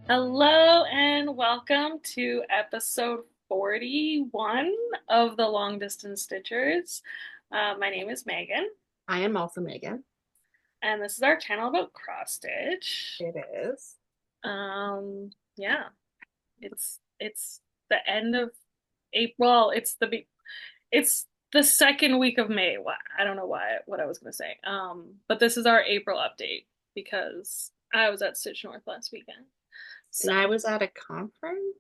Hello and welcome to episode 41 of the Long Distance Stitchers. My name is Megan, I am also Megan. and this is our channel about cross stitch. It is. Yeah, it's the end of April. It's the second week of May. I don't know what I was gonna say. But this is our April update because I was at Stitch North last weekend. So And I was at a conference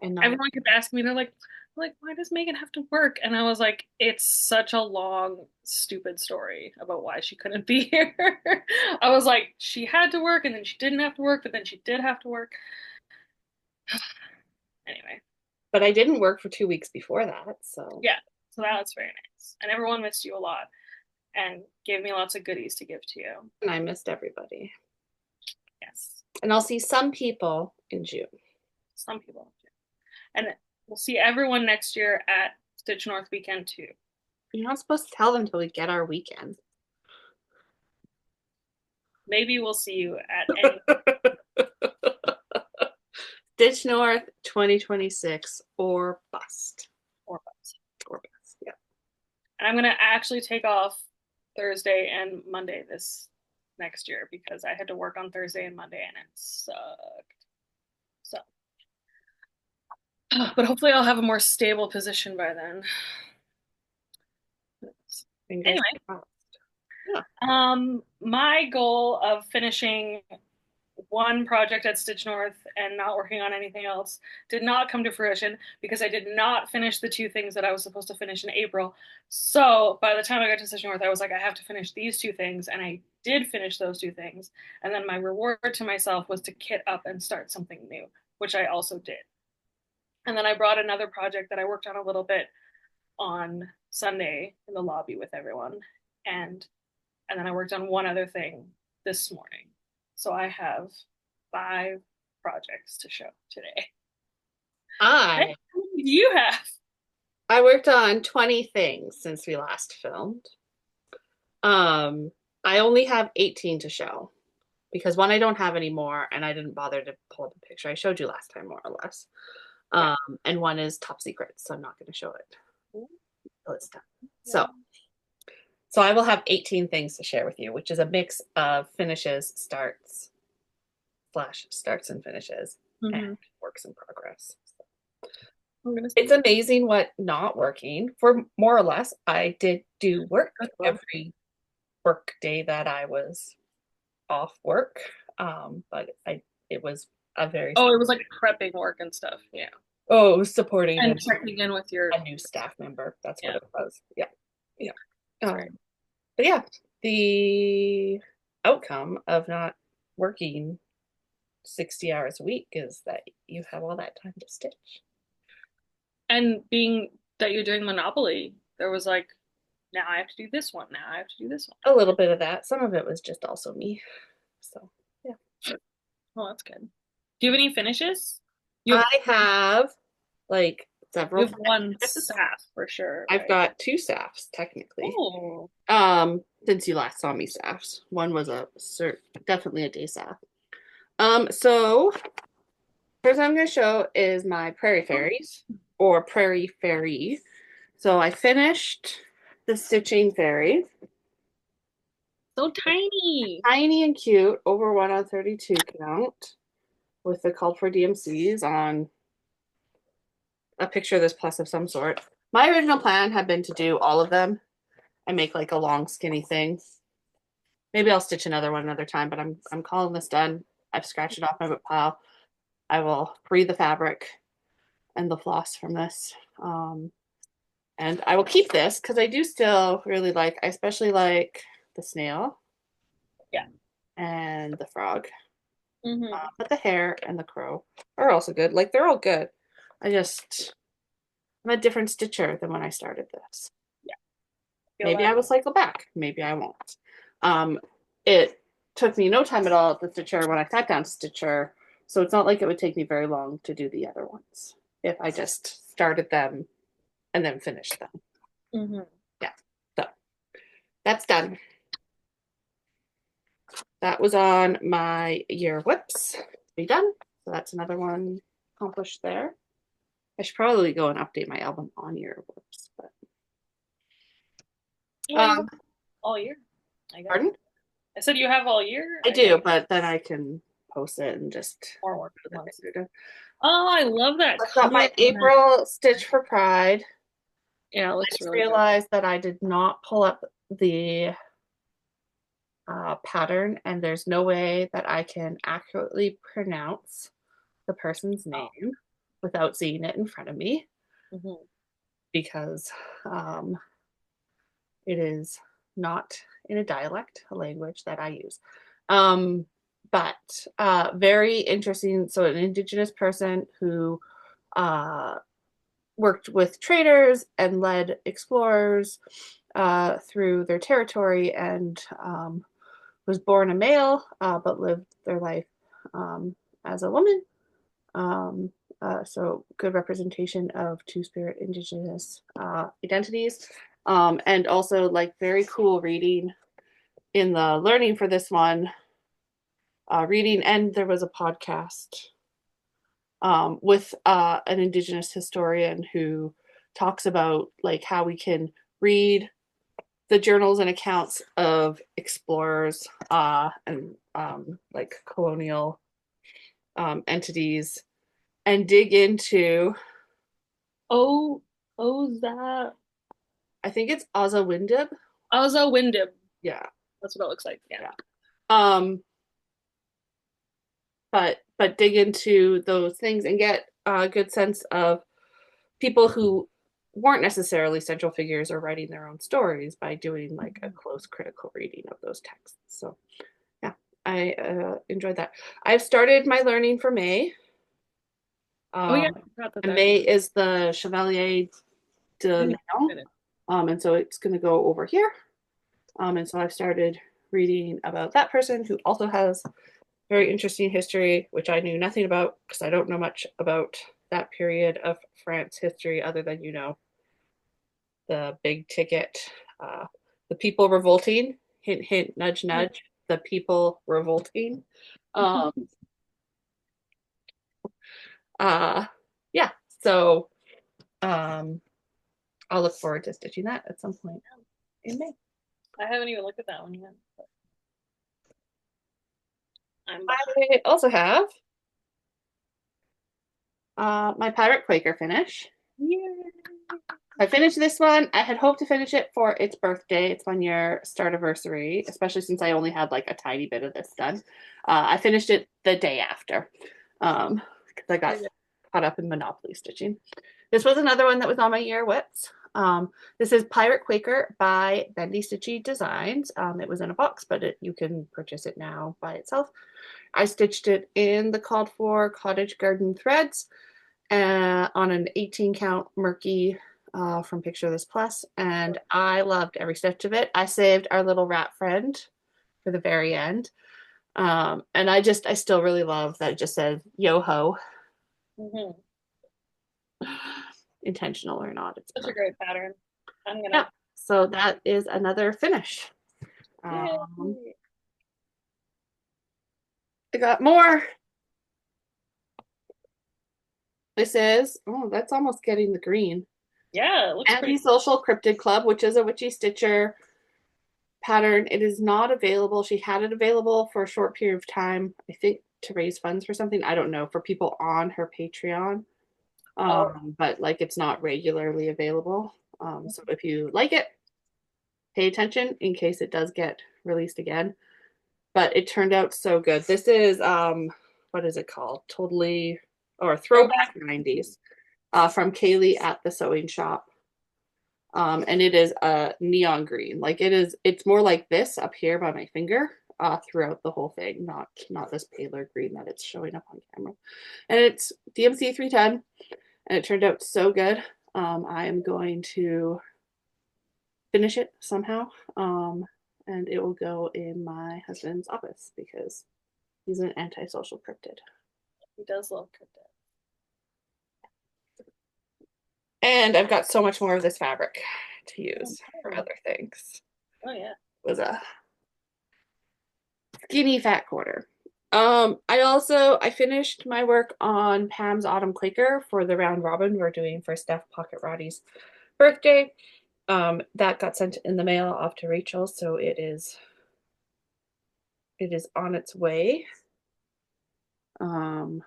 and not a everyone kept asking me, they're like, why does Megan have to work? And I was like, it's such a long, stupid story about why she couldn't be here. I was like, she had to work and then she didn't have to work, but then she did have to work. Anyway, but I didn't work for 2 weeks before that, so yeah, so that was very nice. And everyone missed you a lot and gave me lots of goodies to give to you. and I missed everybody. Yes, And I'll see some people in June. some people. And we'll see everyone next year at Stitch North weekend too. You're not supposed to tell them until we get our weekend. Maybe we'll see you at any Ditch North 2026 or bust. or Or bust, yeah. And I'm gonna actually take off Thursday and Monday this next year because I had to work on Thursday and Monday and it sucked. So, but hopefully I'll have a more stable position by then. Fingers Anyway, crossed. Yeah. my goal of finishing one project at Stitch North and not working on anything else did not come to fruition because I did not finish the two things that I was supposed to finish in April. So by the time I got to Stitch North, I was like, I have to finish these two things. And I did finish those two things. And then my reward to myself was to kit up and start something new, which I also did. And then I brought another project that I worked on a little bit on Sunday in the lobby with everyone. And and then I worked on one other thing this morning. So I have 5 projects to show today. Hey, I how many do you have? I worked on 20 things since we last filmed. Um, I only have 18 to show because one I don't have anymore and I didn't bother to pull up a picture. I showed you last time more or less. Yeah. And one is top secret, so I'm not going to show it until it's done. Yeah. So I will have 18 things to share with you, which is a mix of finishes, starts and finishes, and Mm-hmm. works in progress. I'm gonna It's amazing what not working for more or less. I did do work Good one. every work day that I was off work. But it was a very Oh, it was like prepping work and stuff. Yeah. it was supporting And checking in with your a new staff member. That's what yeah. it was. Yeah. Yeah. That's great. But yeah, the outcome of not working 60 hours a week is that you have all that time to stitch. And being that you're doing Monopoly, there was like, now I have to do this one. Now I have to do this one. A little bit of that. Some of it was just also me. So yeah. Oh, that's good. Do you have any finishes? You have I have like you several have one finishes. staff for sure, I've right? got two staffs technically. Oh. Since you last saw me staffs. One was definitely a day staff. So first I'm gonna show is my prairie fairies or prairie fairy. So I finished the stitching fairy. So tiny. Tiny and cute, over 1 on 32 count, with the called for DMCs on a picture of this plus of some sort. My original plan had been to do all of them and make like a long skinny thing. Maybe I'll stitch another one another time, but I'm calling this done. I've scratched it off my pile. I will free the fabric and the floss from this. And I will keep this because I do still really like, I especially like the snail Yeah. and the frog. Hmm. But the hare and the crow are also good. Like they're all good. I'm a different stitcher than when I started this. Yeah. Feel Maybe that. I will cycle back. Maybe I won't. It took me no time at all at the stitcher when I sat down to stitcher. So it's not like it would take me very long to do the other ones if I just started them and then finished them. Hmm. Yeah. So that's done. that was on my year whips to be done. So that's another one accomplished there. I should probably go and update my album on year whips, but Well, you have um, all year, I guess. pardon? I said you have all year, I I guess. do, but then I can post it and just More work put months. it in. Oh, I love that I've got color. my April Stitch for Pride. Yeah, it I looks just really good. realized that I did not pull up the pattern, and there's no way that I can accurately pronounce the person's Oh. name without seeing it in front of me Hmm. because it is not in a dialect, a language that I use. Um, but very interesting. So, an Indigenous person who uh, worked with traders and led explorers through their territory and was born a male but lived their life um, as a woman. Um, so good representation of two-spirit indigenous identities. And also like very cool reading in the learning for this one, reading, and there was a podcast with an indigenous historian who talks about like how we can read the journals and accounts of explorers and like colonial entities and dig into, Oh, oh, that. I think it's Ozawindib. Alza Windib. Yeah, That's what it looks like. Yeah. yeah. Um, but dig into those things and get a good sense of people who weren't necessarily central figures or writing their own stories by doing like a close critical reading of those texts. So yeah, I enjoyed that. I've started my learning for May. Oh yeah, Um, I forgot that and that. May is the Chevalier de Mm, Leon. And so it's going to go over here. And so I've started reading about that person who also has very interesting history, which I knew nothing about because I don't know much about that period of France history other than, the big ticket, uh, the people revolting, hint, hint, nudge, nudge, the people revolting. Um, uh, yeah, so um, I'll look forward to stitching that at some point in May. I haven't even looked at that one yet. But I'm behind. I also have my Pirate Quaker finish. Yeah. I finished this one. I had hoped to finish it for its birthday. It's 1 year start anniversary, especially since I only had like a tiny bit of this done. I finished it the day after because I got caught up in Monopoly stitching. This was another one that was on my year whips. This is Pirate Quaker by Bendy Stitchy Designs. It was in a box, but you can purchase it now by itself. I stitched it in the called for cottage garden threads on an 18 count Murky from Picture This Plus, and I loved every stitch of it. I saved our little rat friend for the very end. And I still really love that it just says yo ho, Hmm. intentional or not. It's Such a perfect. great pattern. I'm Yeah. gonna. So that is another finish. Um, Yay. I got more. This is, oh, that's almost getting the green. Yeah, it looks pretty. Anti-Social Cryptid Club, which is a Witchy Stitcher pattern. It is not available. She had it available for a short period of time, I think to raise funds for something. I don't know, for people on her Patreon. Oh. But like it's not regularly available. So if you like it, pay attention in case it does get released again. But it turned out so good. This is what is it called? Totally or Throwback. Throwback 90s from Kaylee at the Sewing Shop. And it is a neon green. Like it's more like this up here by my finger throughout the whole thing, not this paler green that it's showing up on camera. And it's DMC 310, and it turned out so good. I am going to finish it somehow, and it will go in my husband's office because he's an antisocial cryptid. He does love cryptid. And I've got so much more of this fabric to use for Oh, other things. oh yeah. It was a Skinny fat quarter. I finished my work on Pam's Autumn Quaker for the round robin we're doing for Steph Pocket Roddy's birthday. That got sent in the mail off to Rachel, so it is on its way um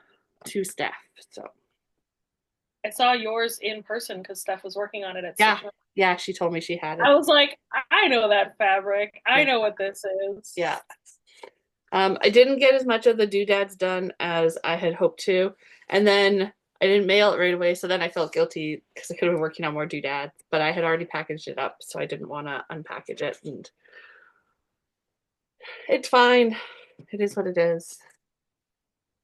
to Steph. So I saw yours in person because Steph was working on it at yeah, Stitch. yeah, she told me she had it. I was like, I know that fabric. I Yeah, know what this is. yeah. I didn't get as much of the doodads done as I had hoped to, and then I didn't mail it right away. So then I felt guilty because I could have been working on more doodads, but I had already packaged it up, so I didn't want to unpackage it. And it's fine. It is what it is.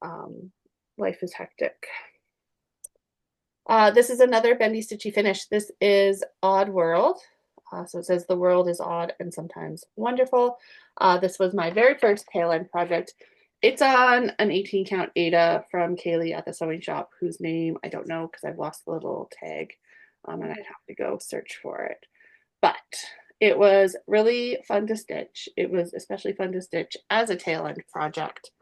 Um, Life is hectic. This is another bendy stitchy finish. This is Odd World. So it says the world is odd and sometimes wonderful. This was my very first tail end project. It's on an 18 count Ada from Kaylee at the sewing shop, whose name I don't know because I've lost the little tag, and I have to go search for it. But it was really fun to stitch. It was especially fun to stitch as a tail end project.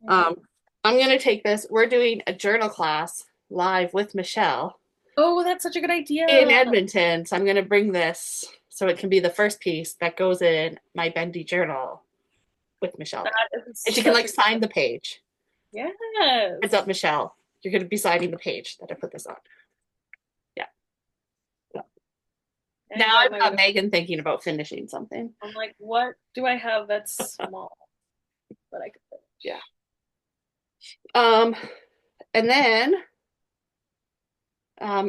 Um, I'm going to take this. We're doing a journal class live with Michelle Oh, that's such a good in idea. Edmonton. So I'm going to bring this so it can be the first piece that goes in my bendy journal with Michelle. That is And she can such like a sign the page. Heads yes. up, Michelle. You're going to be signing the page that I put this on. Yeah. So I now got I've my got Megan thinking about finishing something. I'm like, what do I have that's small that I could Yeah. finish? Um, and then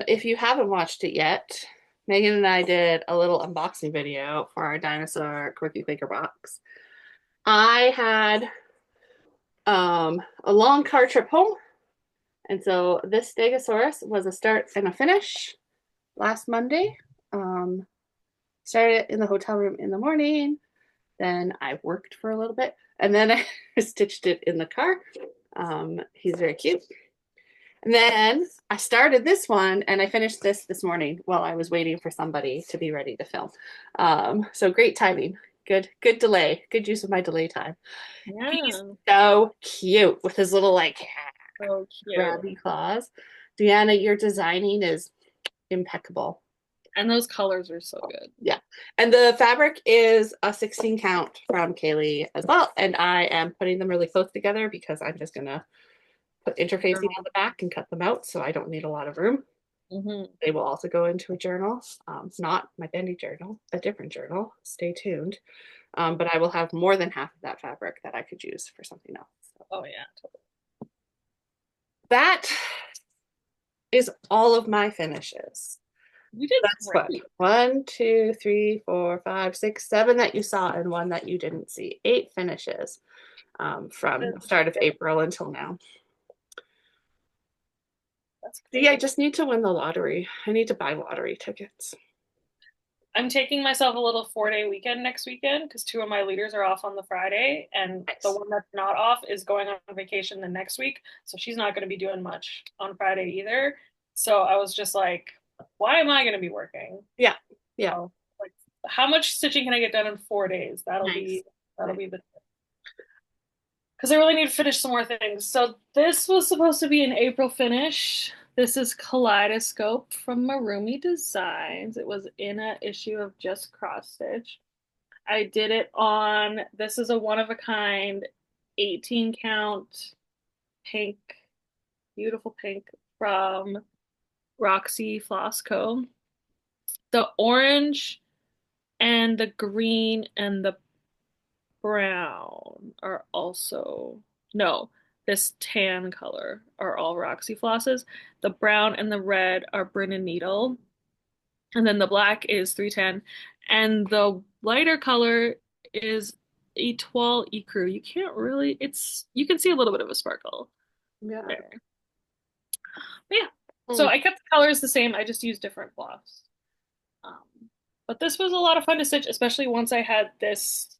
if you haven't watched it yet, Megan and I did a little unboxing video for our dinosaur quirky thinker box. I had a long car trip home, and so this Stegosaurus was a start and a finish last Monday. Um, Started in the hotel room in the morning, then I worked for a little bit, and then I stitched it in the car. He's very cute. And then I started this one and I finished this morning while I was waiting for somebody to be ready to film. So great timing. Good delay. Good use of my delay time. He's Yeah. so cute with his little like So cute. grabby claws. Deanna, your designing is impeccable. And those colors are so good. Yeah. And the fabric is a 16 count from Kaylee as well. And I am putting them really close together because I'm just gonna put interfacing on the back and cut them out, so I don't need a lot of room. Mm-hmm. They will also go into a journal, not my bendy journal, a different journal. Stay tuned. But I will have more than half of that fabric that I could use for something else. So Oh yeah, totally. that is all of my finishes. You did That's what great. 1, 2, 3, 4, 5, 6, 7 that you saw and one that you didn't see. 8 finishes from the start of April until now. That's See, I great. just need to win the lottery. I need to buy lottery tickets. I'm taking myself a little 4-day weekend next weekend because two of my leaders are off on the Friday, and the Nice. one that's not off is going on vacation the next week. So she's not going to be doing much on Friday either. So I was just like, why am I going to be working? Yeah. Yeah. So, like, how much stitching can I get done in 4 days? That'll Nice. be that'll Nice. be the because I really need to finish some more things. So this was supposed to be an April finish. This is Kaleidoscope from Marumi Designs. It was in an issue of Just Cross Stitch. I did it on, this is a one of a kind 18 count pink, beautiful pink from Roxy Floss Co. The orange and the green and the brown are also, no, this tan color are all Roxy Flosses. The brown and the red are Bryn and Needle. And then the black is 310. And the lighter color is Etoile Ecru. You can't really, you can see a little bit of a sparkle Yeah. there. But yeah, so Mm. I kept the colors the same. I just used different floss. Um, but this was a lot of fun to stitch, especially once I had this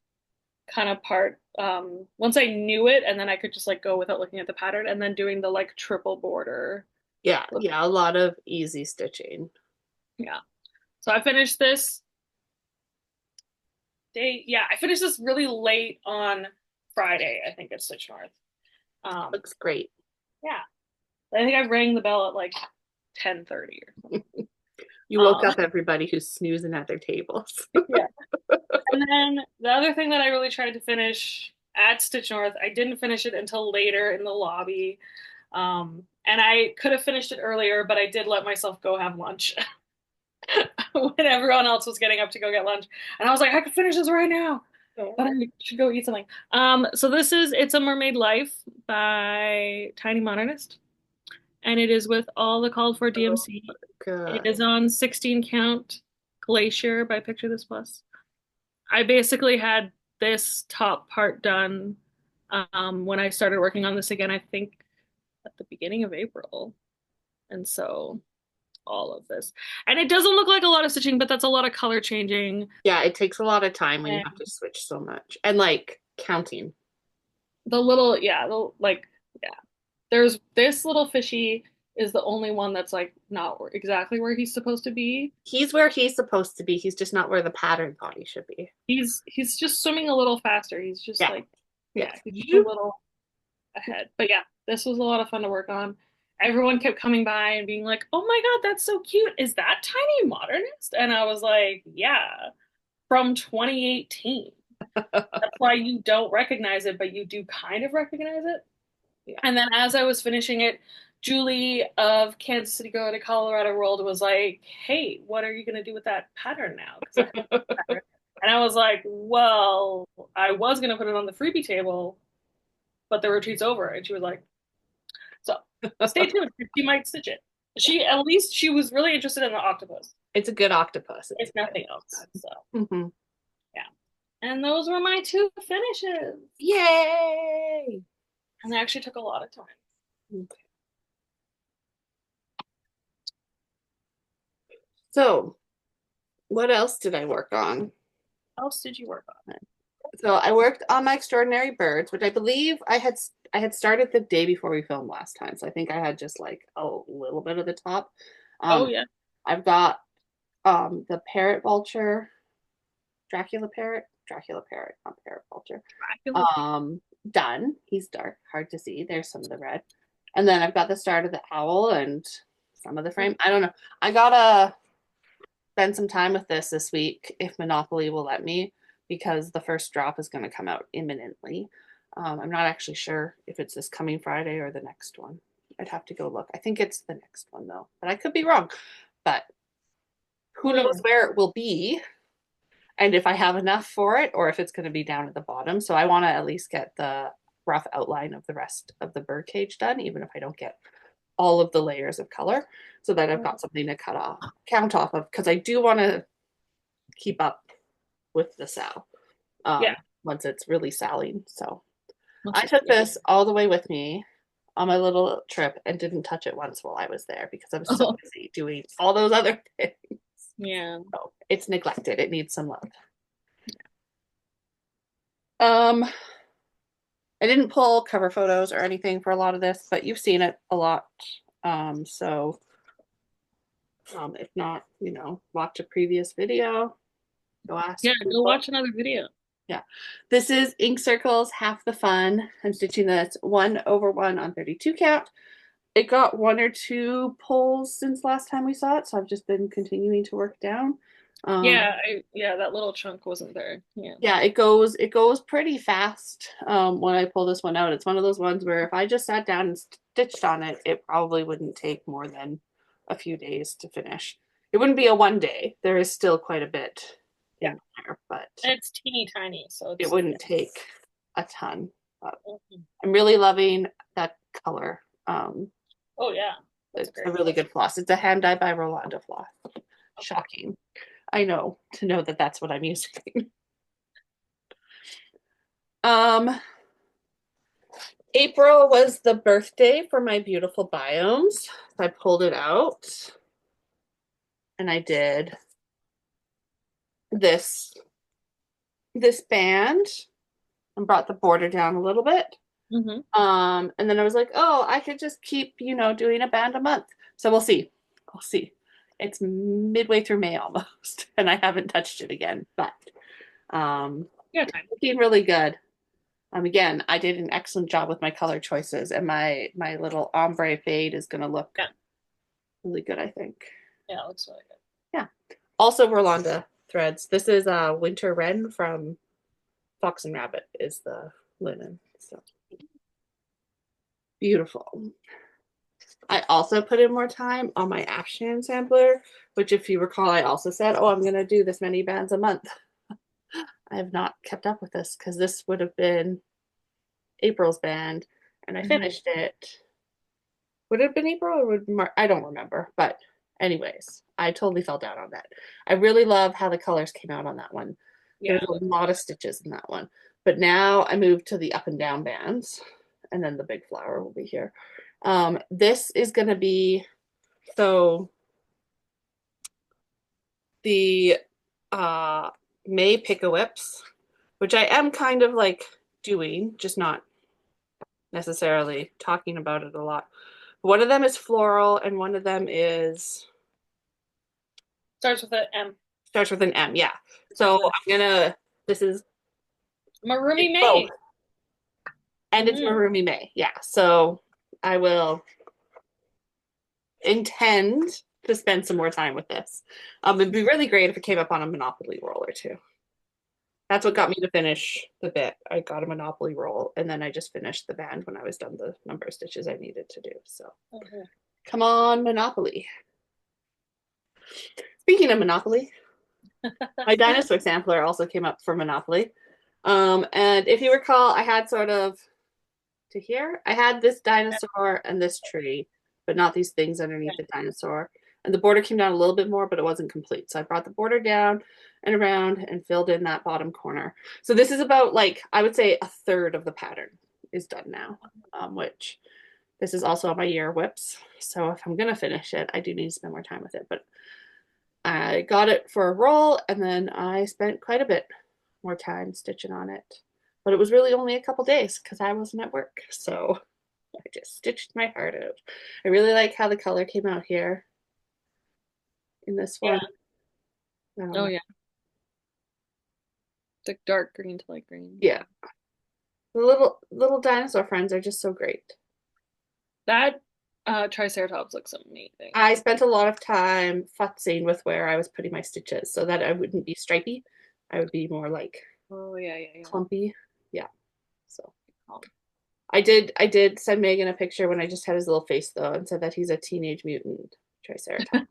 kind of part. Once I knew it, and then I could just like go without looking at the pattern, and then doing the like triple border. Yeah. Yeah. A lot of easy stitching. Yeah. So I finished this day. Yeah, I finished this really late on Friday, I think, at Stitch North. Looks great. Yeah, I think I rang the bell at like 10:30 or something. You woke up everybody who's snoozing at their tables. Yeah. And then the other thing that I really tried to finish at Stitch North, I didn't finish it until later in the lobby. And I could have finished it earlier, but I did let myself go have lunch when everyone else was getting up to go get lunch. And I was like, I could finish this right now, but I should go eat something. So this is It's a Mermaid Life by Tiny Modernist, and it is with all the called for DMC. It Good. is on 16 count Glacier by Picture This Plus. I basically had this top part done when I started working on this again, I think at the beginning of April. And so all of this. And it doesn't look like a lot of stitching, but that's a lot of color changing. Yeah, it takes a lot of time when you And have to switch so much. And like counting. the little, yeah, yeah. There's this little fishy is the only one that's like not exactly where he's supposed to be. He's where he's supposed to be. He's just not where the pattern body should be. He's just swimming a little faster. He's just Yeah. like, Yeah. he's just a little ahead. But yeah, this was a lot of fun to work on. Everyone kept coming by and being like, "Oh my God, that's so cute. Is that Tiny Modernist?" And I was like, "Yeah, from 2018." That's why you don't recognize it, but you do kind of recognize it. Yeah. And then as I was finishing it, Julie of Kansas City Go to Colorado World was like, "Hey, what are you going to do with that pattern now?" 'Cause I have that pattern. And I was like, "Well, I was going to put it on the freebie table, but the retreat's over." And she was like, "So stay tuned. She might stitch it." At least she was really interested in the octopus. It's a good octopus. It's nothing else. So Mm-hmm. yeah. And those were my two finishes. Yay! And they actually took a lot of time. Okay. So, what else did I work on? What else did you work on? So I worked on my extraordinary birds, which I believe I had started the day before we filmed last time. So I think I had just like a little bit of the top. Oh Um, yeah. I've got the parrot vulture, Dracula parrot, not parrot vulture. Done. He's dark, hard to see. There's some of the red. And then I've got the start of the owl and some of the frame. I don't know. I gotta spend some time with this week if Monopoly will let me, because the first drop is going to come out imminently. I'm not actually sure if it's this coming Friday or the next one. I'd have to go look. I think it's the next one though, but I could be wrong. But who knows where it will be and if I have enough for it or if it's going to be down at the bottom. So I want to at least get the rough outline of the rest of the bird cage done, even if I don't get all of the layers of color, so that I've got something to count off of, because I do want to keep up with the sow Yeah. once it's really sowing. So I took this all the way with me on my little trip and didn't touch it once while I was there because I was so busy doing all those other things. Yeah. So it's neglected. It needs some love. I didn't pull cover photos or anything for a lot of this, but you've seen it a lot. So if not, watch a previous video. Go ask. Yeah, people. go watch another video. Yeah. This is Ink Circles, Half the Fun. I'm stitching this 1/1 on 32 count. It got one or two pulls since last time we saw it, so I've just been continuing to work down. Yeah, that little chunk wasn't there. Yeah. Yeah, it goes pretty fast when I pull this one out. It's one of those ones where if I just sat down and stitched on it, it probably wouldn't take more than a few days to finish. It wouldn't be a one day. There is still quite a bit in there, but it's teeny tiny, so it wouldn't take a ton. But I'm really loving that color. Oh yeah, it's a really good floss. It's a hand dye by Rolanda floss. Shocking. I know, to know that that's what I'm using. April was the birthday for my beautiful biomes. So I pulled it out and I did this band and brought the border down a little bit. And then I was like, oh, I could just keep, doing a band a month. So we'll see. It's midway through May almost, and I haven't touched it again, but looking really good. Again, I did an excellent job with my color choices, and my little ombre fade is gonna look Yeah. really good, I think. Yeah, it looks really good. Yeah. Also Rolanda threads. This is Winter Wren from Fox and Rabbit is the linen. So beautiful. I also put in more time on my Afshan sampler, which if you recall, I also said, oh, I'm gonna do this many bands a month. I have not kept up with this because this would have been April's band, and I Mhm. finished it. Would it have been April or would March? I don't remember. But anyways, I totally fell down on that. I really love how the colors came out on that one. Yeah, There's it a looks lot of stitches in that one. But now I moved to the up and down bands, and then the big flower will be here. This is going to be so the uh, May pick-a-whips, which I am kind of like doing, just not necessarily talking about it a lot. One of them is floral, and one of them is starts with an M. starts with an M. Yeah. So I'm gonna. This is Marumi it's both, May. and it's Hmm. Marumi May. Yeah. So I will intend to spend some more time with this. It'd be really great if it came up on a Monopoly roll or two. That's what got me to finish the bit. I got a Monopoly roll, and then I just finished the band when I was done the number of stitches I needed to do. So Mhm. come on, Monopoly. Speaking of Monopoly, my dinosaur sampler also came up for Monopoly. And if you recall, I had sort of to here, I had this dinosaur and this tree, but not these things underneath the dinosaur. And the border came down a little bit more, but it wasn't complete. So I brought the border down and around and filled in that bottom corner. So this is about like, I would say a third of the pattern is done now, which this is also on my year whips. So if I'm going to finish it, I do need to spend more time with it. But I got it for a roll and then I spent quite a bit more time stitching on it. But it was really only a couple days because I wasn't at work. So I just stitched my heart out. I really like how the color came out here in this Yeah. one. Oh yeah. The dark green to light green. Yeah. The little dinosaur friends are just so great. That Triceratops looks amazing. I spent a lot of time futzing with where I was putting my stitches so that I wouldn't be stripy. I would be more like Oh yeah, yeah, yeah. clumpy. Yeah. So Oh. I did send Megan a picture when I just had his little face though and said that he's a teenage mutant triceratops.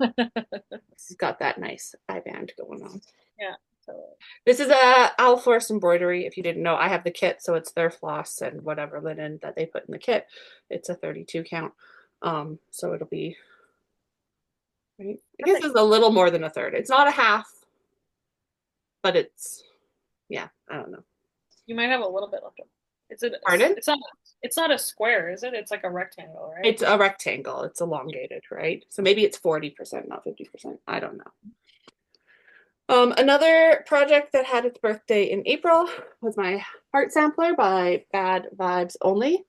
He's got that nice eye band going on. Yeah. So This is a Owl Force embroidery. If you didn't know, I have the kit, so it's their floss and whatever linen that they put in the kit. It's a 32 count. So it'll be right. I guess perfect. it's a little more than a third. It's not a half, but it's yeah, I don't know. You might have a little bit left over. Pardon? It's not a square, is it? It's like a rectangle, right? It's a rectangle. It's elongated, right? So maybe it's 40%, not 50%. I don't know. Another project that had its birthday in April was my heart sampler by Bad Vibes Only,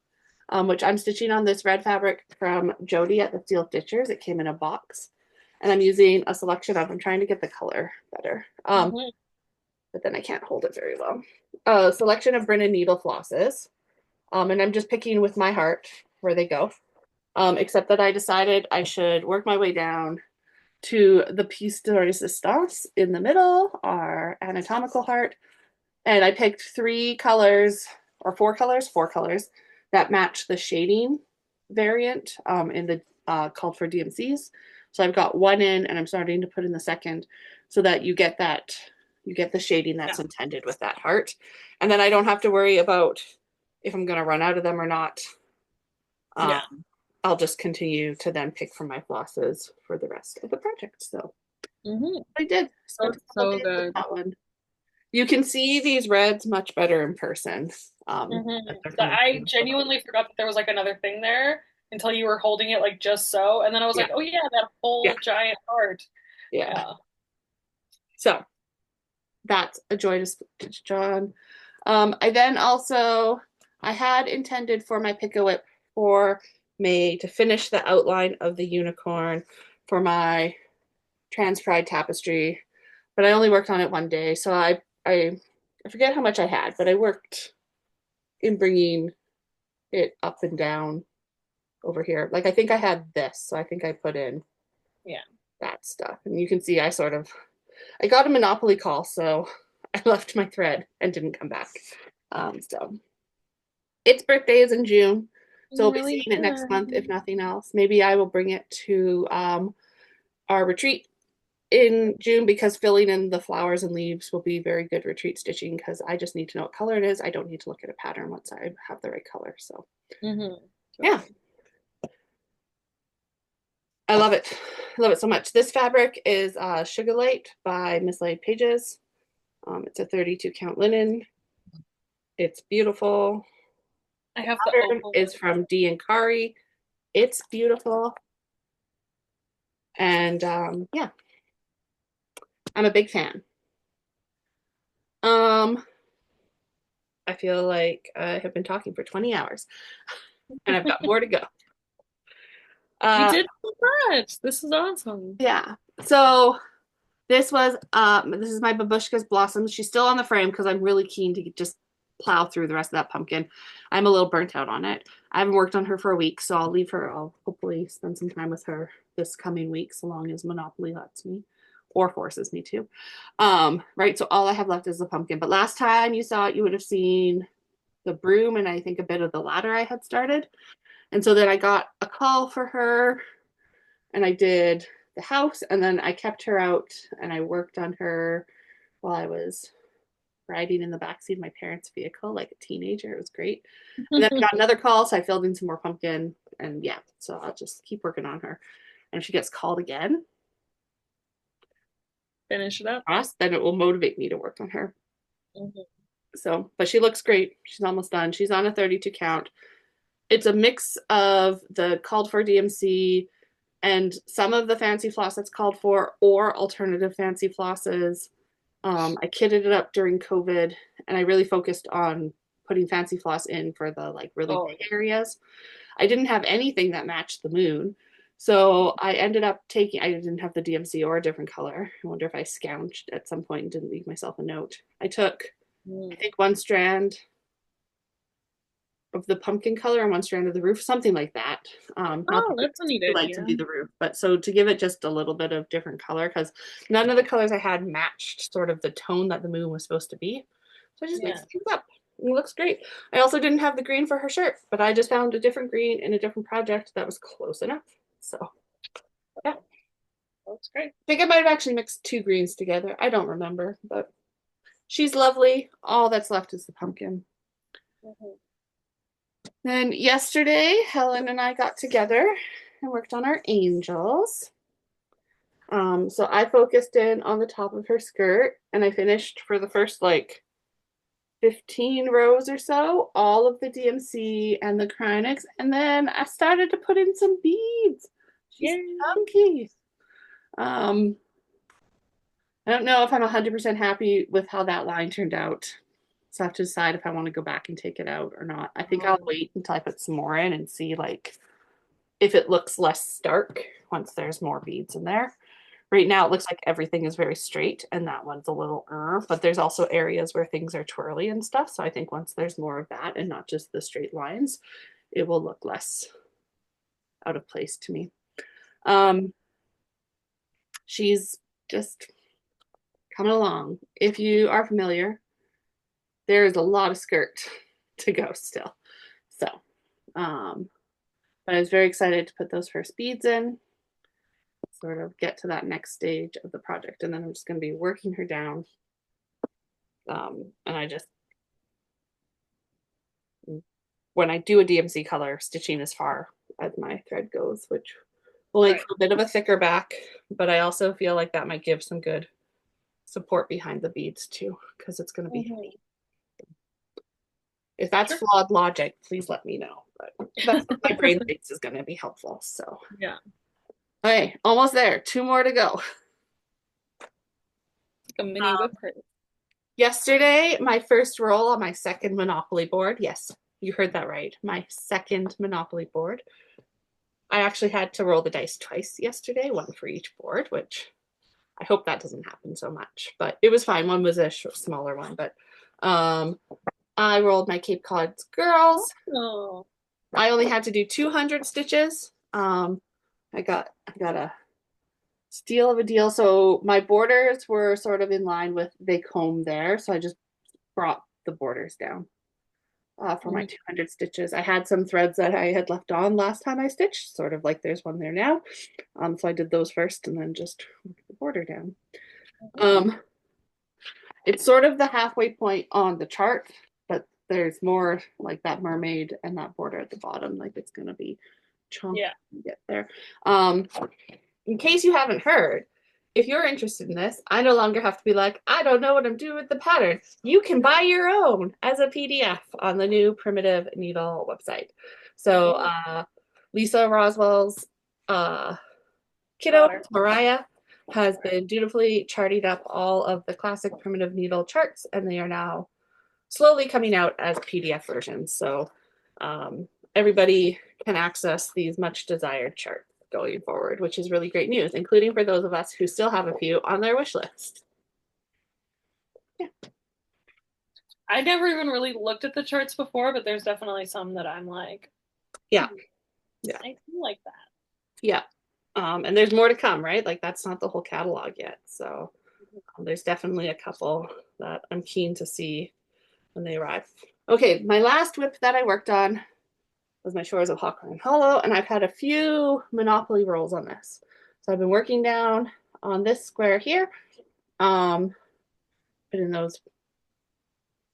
which I'm stitching on this red fabric from Jody at the Steel Stitchers. It came in a box, and I'm using a selection of. I'm trying to get the color better, Hmm. but then I can't hold it very well. A selection of Brennan needle flosses, and I'm just picking with my heart where they go. Except that I decided I should work my way down to the piece de resistance in the middle, our anatomical heart. And I picked three colors or four colors that match the shading variant in the called for DMCs. So I've got one in and I'm starting to put in the second so that you get the shading Yeah. that's intended with that heart. And then I don't have to worry about if I'm going to run out of them or not. Um, Yeah. I'll just continue to then pick from my flosses for the rest of the project. So Hmm. I did. Spent So a couple so days with good. that one. You can see these reds much better in person. Hmm. As they're coming I through. genuinely forgot that there was like another thing there until you were holding it like just so, and then I was Yeah, like, oh yeah, that yeah, whole giant heart. yeah. Yeah. So that's a joy to stitch on. I then also I had intended for my pick-a-whip for May to finish the outline of the unicorn for my trans pride tapestry, but I only worked on it one day, so I forget how much I had, but I worked in bringing it up and down over here. Like I think I had this, so I think I put in Yeah. that stuff. And you can see I got a Monopoly call, so I left my thread and didn't come back. So its birthday is in June, so we'll be Really seeing it next month, if good. nothing else. Maybe I will bring it to our retreat in June because filling in the flowers and leaves will be very good retreat stitching because I just need to know what color it is. I don't need to look at a pattern once I have the right color. So yeah, Totally. I love it. I love it so much. This fabric is Sugar Light by Mislaid Pages. It's a 32 count linen. It's beautiful. I have the Pattern opal is one. from D and Kari. It's beautiful. And yeah, I'm a big fan. Um, I feel like I have been talking for 20 hours and I've got more to go. You Uh, did so much. This is awesome. yeah. So this is my babushka's blossoms. She's still on the frame because I'm really keen to just plow through the rest of that pumpkin. I'm a little burnt out on it. I haven't worked on her for a week, so I'll leave her. I'll hopefully spend some time with her this coming week, so long as Monopoly lets me or forces me to. Right, so all I have left is the pumpkin. But last time you saw it, you would have seen the broom and I think a bit of the ladder I had started. And so then I got a call for her and I did the house and then I kept her out and I worked on her while I was riding in the backseat of my parents' vehicle like a teenager. It was great. And then I got another call, so I filled in some more pumpkin and yeah, so I'll just keep working on her. And if she gets called again, Finish it up. then it will motivate me to work on her. Mhm. So, but she looks great. She's almost done. She's on a 32 count. It's a mix of the called for DMC and some of the fancy floss that's called for or alternative fancy flosses. I kitted it up during COVID and I really focused on putting fancy floss in for the like really Oh, big areas. I didn't have anything that matched the moon. So I ended up I didn't have the DMC or a different color. I wonder if I scounged at some point and didn't leave myself a note. I took, I mm. think, one strand of the pumpkin color and one strand of the roof, something like that. Not Oh, that that's a neat I like to idea. do the roof, but so to give it just a little bit of different color because none of the colors I had matched sort of the tone that the moon was supposed to be. So I just Yeah. mixed things up. It looks great. I also didn't have the green for her shirt, but I just found a different green in a different project that was close enough. So yeah, I That's great. think I might have actually mixed two greens together. I don't remember, but she's lovely. All that's left is the pumpkin. Mhm. Then yesterday, Helen and I got together and worked on our angels. So I focused in on the top of her skirt and I finished for the first like 15 rows or so, all of the DMC and the Cryonics. And then I started to put in some beads. She's Yay. chunky. Um, I don't know if I'm 100% happy with how that line turned out. So I have to decide if I want to go back and take it out or not. I think I'll wait until I put some more in and see like if it looks less stark once there's more beads in there. Right now, it looks like everything is very straight, and that one's a little, but there's also areas where things are twirly and stuff. So I think once there's more of that and not just the straight lines, it will look less out of place to me. Um, she's just coming along. If you are familiar, there is a lot of skirt to go still. So, um, but I was very excited to put those first beads in, sort of get to that next stage of the project. And then I'm just going to be working her down. And I just, when I do a DMC color, stitching as far as my thread goes, which will make Right. a bit of a thicker back, but I also feel like that might give some good support behind the beads too, because it's going to be Mhm. heavy. If that's Sure. flawed logic, please let me know. But that's what my brain thinks is going to be helpful. So, Yeah. okay, almost there. Two more to go. Like a mini whip craze. Yesterday, my first roll on my second Monopoly board. Yes, you heard that right. My second Monopoly board. I actually had to roll the dice twice yesterday, one for each board, which I hope that doesn't happen so much. But it was fine. One was a smaller one, but I rolled my Cape Cod girls. Oh, I only had to do 200 stitches. I got a steal of a deal. So my borders were sort of in line with they comb there. So I just brought the borders down for my mhm. 200 stitches. I had some threads that I had left on last time I stitched, sort of like there's one there now. So I did those first and then just worked the border down. Um, it's sort of the halfway point on the chart, but there's more like that mermaid and that border at the bottom. Like it's going to be chunky Yeah. to get there. Um, in case you haven't heard, if you're interested in this, I no longer have to be like, I don't know what I'm doing with the pattern. You can buy your own as a PDF on the new Primitive Needle website. So Lisa Roswell's kiddo, Daughter. Mariah, has been dutifully charting up all of the classic Primitive Needle charts, and they are now slowly coming out as PDF versions. So everybody can access these much desired charts going forward, which is really great news, including for those of us who still have a few on their wish list. Yeah. I never even really looked at the charts before, but there's definitely some that I'm like, Yeah. Yeah. I do like that. Yeah. And there's more to come, right? Like that's not the whole catalog yet. So there's definitely a couple that I'm keen to see when they arrive. Okay, my last WIP that I worked on was my Shores of Hawkline Hollow, and I've had a few Monopoly rolls on this. So I've been working down on this square here. Put in those.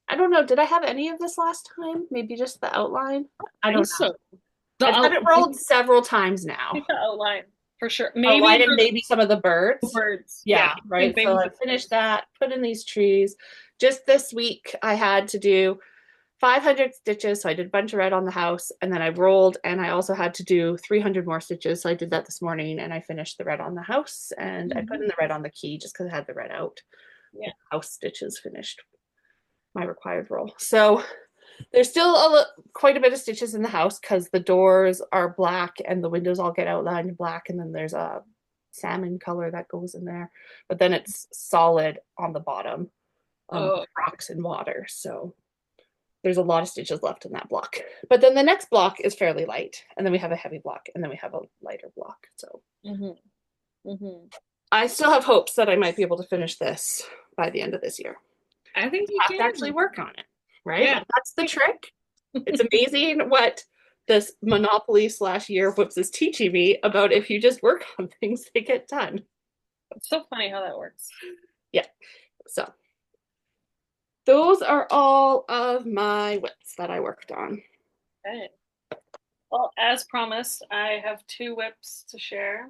I don't know. Did I have any of this last time? Maybe just the outline. I I don't think know. so. The I've had out, it rolled several times I now. think the outline for sure. Maybe Outline and maybe some of the the birds. birds. Yeah, Yeah, I think right. So maybe I the finished birds. that, put in these trees. Just this week, I had to do 500 stitches. So I did a bunch of red on the house and then I rolled and I also had to do 300 more stitches. So I did that this morning and I finished the red on the house and I put Mhm. in the red on the key just because I had the red out. Yeah. House stitches finished my required roll. So there's still quite a bit of stitches in the house because the doors are black and the windows all get outlined black and then there's a salmon color that goes in there. But then it's solid on the bottom, Oh, rocks and water. So there's a lot of stitches left in that block. But then the next block is fairly light. And then we have a heavy block and then we have a lighter block. So hmm hmm I still have hopes that I might be able to finish this by the end of this year. I think you Have to actually can. work on it, right? Yeah. Like that's the trick. It's amazing what this Monopoly slash year whoops is teaching me about if you just work on things, they get done. It's so funny how that works. Yeah. So those are all of my WIPs that I worked on. Okay. Well, as promised, I have two whips to share.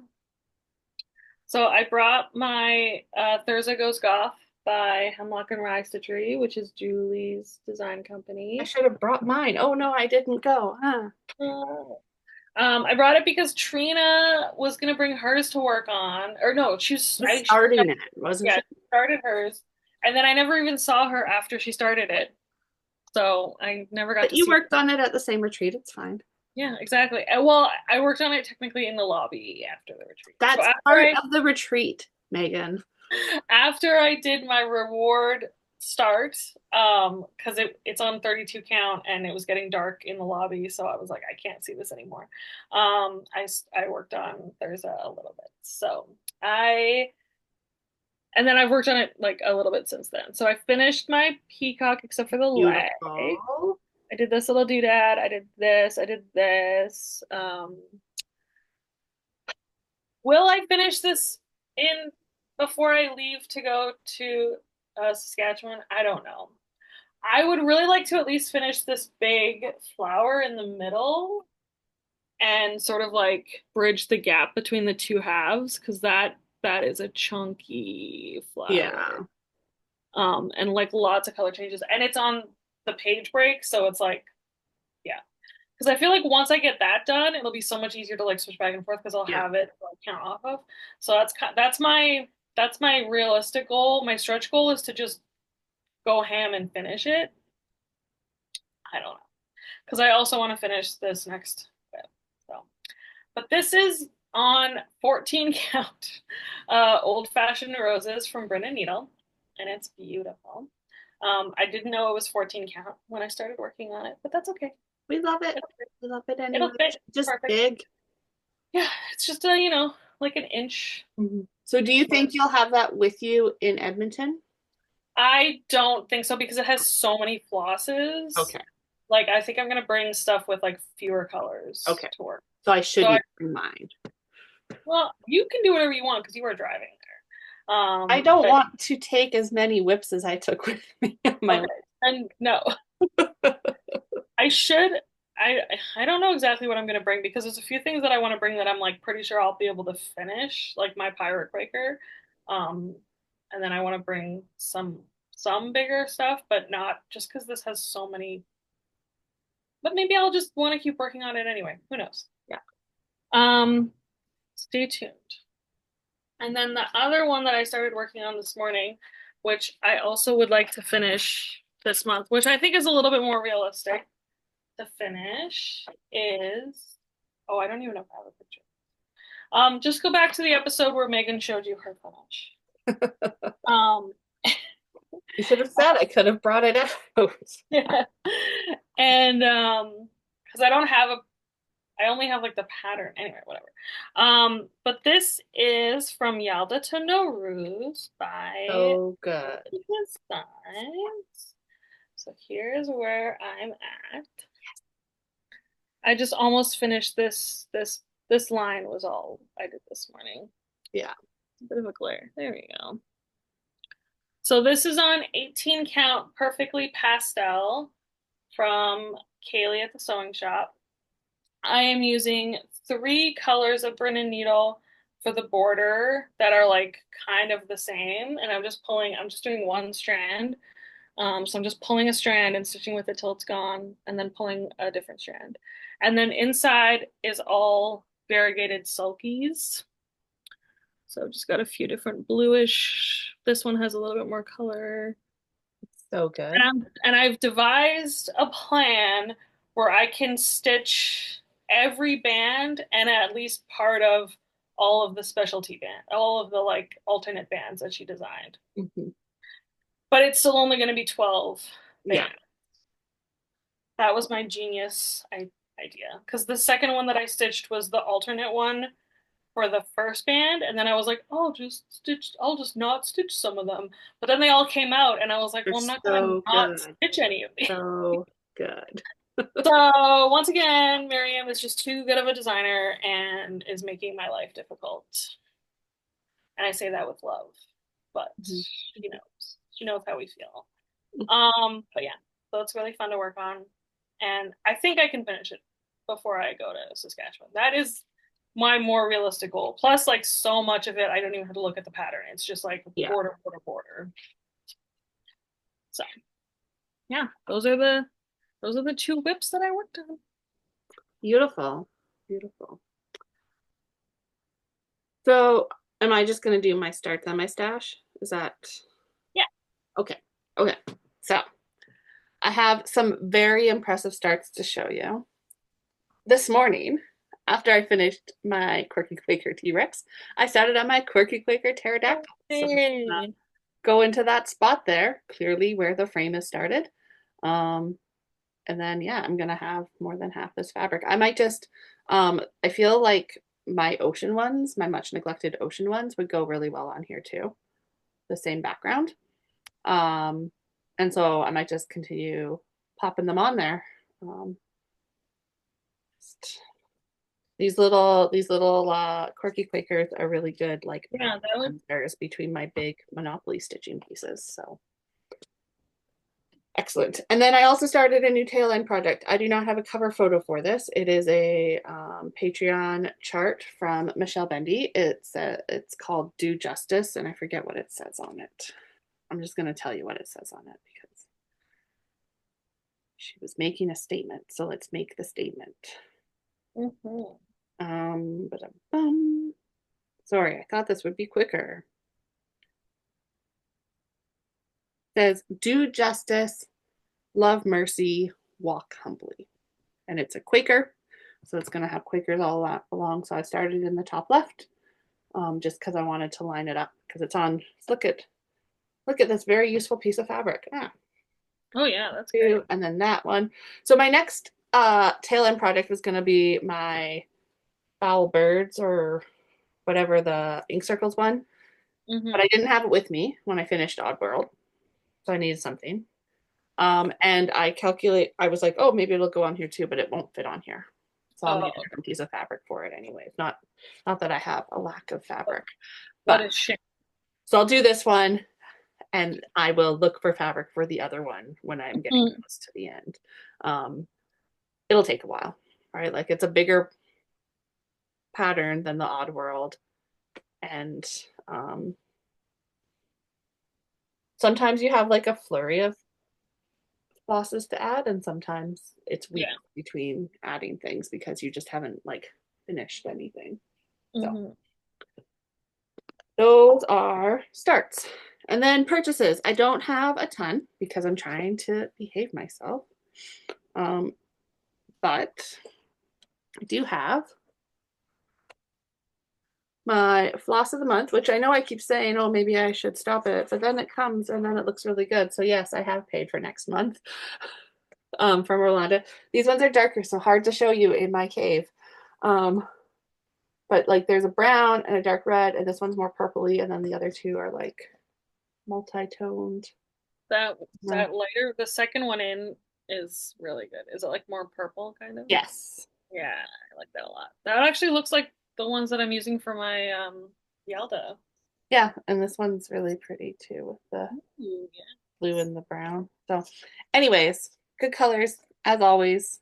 So I brought my Thursday Goes Goth by Hemlock and Rye Stitchery, which is Julie's design I company. should have brought mine. Oh no, I didn't go. Huh. Oh. I brought it because Trina was gonna bring hers to work on, or no, she was. I was I starting it, wasn't yeah, she? she started hers, and then I never even saw her after she started it, so I never got But to you see her. worked on it at the same retreat. It's fine. Yeah, exactly. Well, I worked on it technically in the lobby after the retreat. So That's part of the retreat, Megan. after I did my reward start, because it's on 32 count and it was getting dark in the lobby, so I was like, I can't see this anymore. I worked on Thursday a little bit, so I and then I've worked on it like a little bit since then. So I finished my peacock except for the leg. Beautiful. I did this little doodad. I did this. I did this. Will I finish this in before I leave to go to Saskatchewan? I don't know. I would really like to at least finish this big flower in the middle and sort of like bridge the gap between the two halves because that is a chunky flower. Yeah. And like lots of color changes. And it's on the page break, so it's like, yeah. Because I feel like once I get that done, it'll be so much easier to like switch back and forth because I'll Yeah. have it to like count off of. So that's my realistic goal. My stretch goal is to just go ham and finish it. I don't know because I also want to finish this next bit. So, but this is on 14 count, old fashioned roses from Bryn and Needle, and it's beautiful. I didn't know it was 14 count when I started working on it, but that's okay. We love it. It'll fit. We love it It'll anyway. fit Just perfect. big. Yeah, it's just like an inch. Mhm. So do you think you'll have that with you in Edmonton? I don't think so because it has so many flosses. Okay. Like I think I'm gonna bring stuff with like fewer colors Okay. to work. So I So shouldn't bring mine. well, you can do whatever you want because you are driving there. I don't But want to take as many whips as I took with me on my okay, and no, I should. I I don't know exactly what I'm gonna bring because there's a few things that I want to bring that I'm like pretty sure I'll be able to finish, like my pirate quaker. Um, and then I want to bring some bigger stuff, but not just because this has so many. But maybe I'll just want to keep working on it anyway. Who knows? Yeah. Um, Stay tuned. And then the other one that I started working on this morning, which I also would like to finish this month, which I think is a little bit more realistic to finish, is oh, I don't even know if I have a picture. Just go back to the episode where Megan showed you her finish. Um, You should have said I could have brought it out. and because I only have like the pattern anyway, whatever. But this is from Yalda to Nowruz by So good. Designs. So here's where I'm at. I just almost finished this line was all I did this morning. Yeah. A bit of a glare. There we go. So this is on 18 count perfectly pastel from Kaylee at the sewing shop. I am using 3 colors of Brennan needle for the border that are like kind of the same, and I'm just doing one strand. So I'm just pulling a strand and stitching with it till it's gone, and then pulling a different strand. And then inside is all variegated sulkies. So I've just got a few different bluish. This one has a little bit more color. So good. And I've devised a plan where I can stitch every band and at least part of all of the specialty band, all of the like alternate bands that she designed. Mhm. But it's still only going to be 12 Yeah. bands. That was my idea. Because the second one that I stitched was the alternate one for the first band, and then I was like, I'll just not stitch some of them. But then they all came out, and I was like, They're well, I'm not gonna so not good. stitch any of these. So good. So once again, Miriam is just too good of a designer and is making my life difficult. And I say that with love, but Mhm. she knows. She knows how we feel. But yeah, so it's really fun to work on, and I think I can finish it before I go to Saskatchewan. That is my more realistic goal. Plus, like so much of it, I don't even have to look at the pattern. It's just like Yeah. border, border, border. So yeah, those are the 2 WIPs that I worked on. Beautiful. Beautiful. So am I just gonna do my starts on my stash? Is that Yeah. okay? Okay. So I have some very impressive starts to show you. This morning, after I finished my Quirky Quaker T-Rex, I started on my Quirky Quaker Pterodactyl. So I'm gonna Hey. go into that spot there, clearly where the frame is started. Um, and then yeah, I'm gonna have more than half this fabric. I might just I feel like my ocean ones, my much neglected ocean ones would go really well on here too. The same background. Um, and so I might just continue popping them on there. Um, these little quirky Quakers are really good, like Yeah, that would. blenders between my big Monopoly stitching pieces. So excellent. And then I also started a new tail end project. I do not have a cover photo for this. It is a Patreon chart from Michelle Bendy. It's called Do Justice, and I forget what it says on it. I'm just going to tell you what it says on it because she was making a statement. So let's make the statement. Mhm. But sorry, I thought this would be quicker. It says do justice, love mercy, walk humbly. And it's a Quaker, so it's going to have Quakers all along. So I started in the top left, just because I wanted to line it up because it's on. Look at this very useful piece of fabric. Ah. Oh yeah, that's great. two, and then that one. So my next tail end project was going to be my foul birds or whatever the ink circles one, but I Mm-hmm. didn't have it with me when I finished Oddworld, so I needed something. And I was like, oh, maybe it'll go on here too, but it won't fit on here. So I'll need a Oh, different piece of fabric for it anyway. Not that I have a lack of fabric, what but is shame? so I'll do this one and I will look for fabric for the other one when I'm getting Mm. close to the end. Um, it'll take a while, right? Like it's a bigger pattern than the Odd World, and um, sometimes you have like a flurry of flosses to add, and sometimes it's Yeah. weeks between adding things because you just haven't like finished anything. So Mm-hmm. those are starts. And then purchases. I don't have a ton because I'm trying to behave myself. Um, but I do have my floss of the month, which I know I keep saying, oh, maybe I should stop it, but then it comes and then it looks really good. So yes, I have paid for next month from Orlando. These ones are darker, so hard to show you in my cave. Um, but like there's a brown and a dark red, and this one's more purpley, and then the other two are like multi-toned. That No. that lighter, the second one in is really good. Is it like more purple kind of? Yes. Yeah, I like that a lot. That actually looks like the ones that I'm using for my Yalda. Yeah, and this one's really pretty too with the Ooh, yeah. blue and the brown. So, anyways, good colors as always.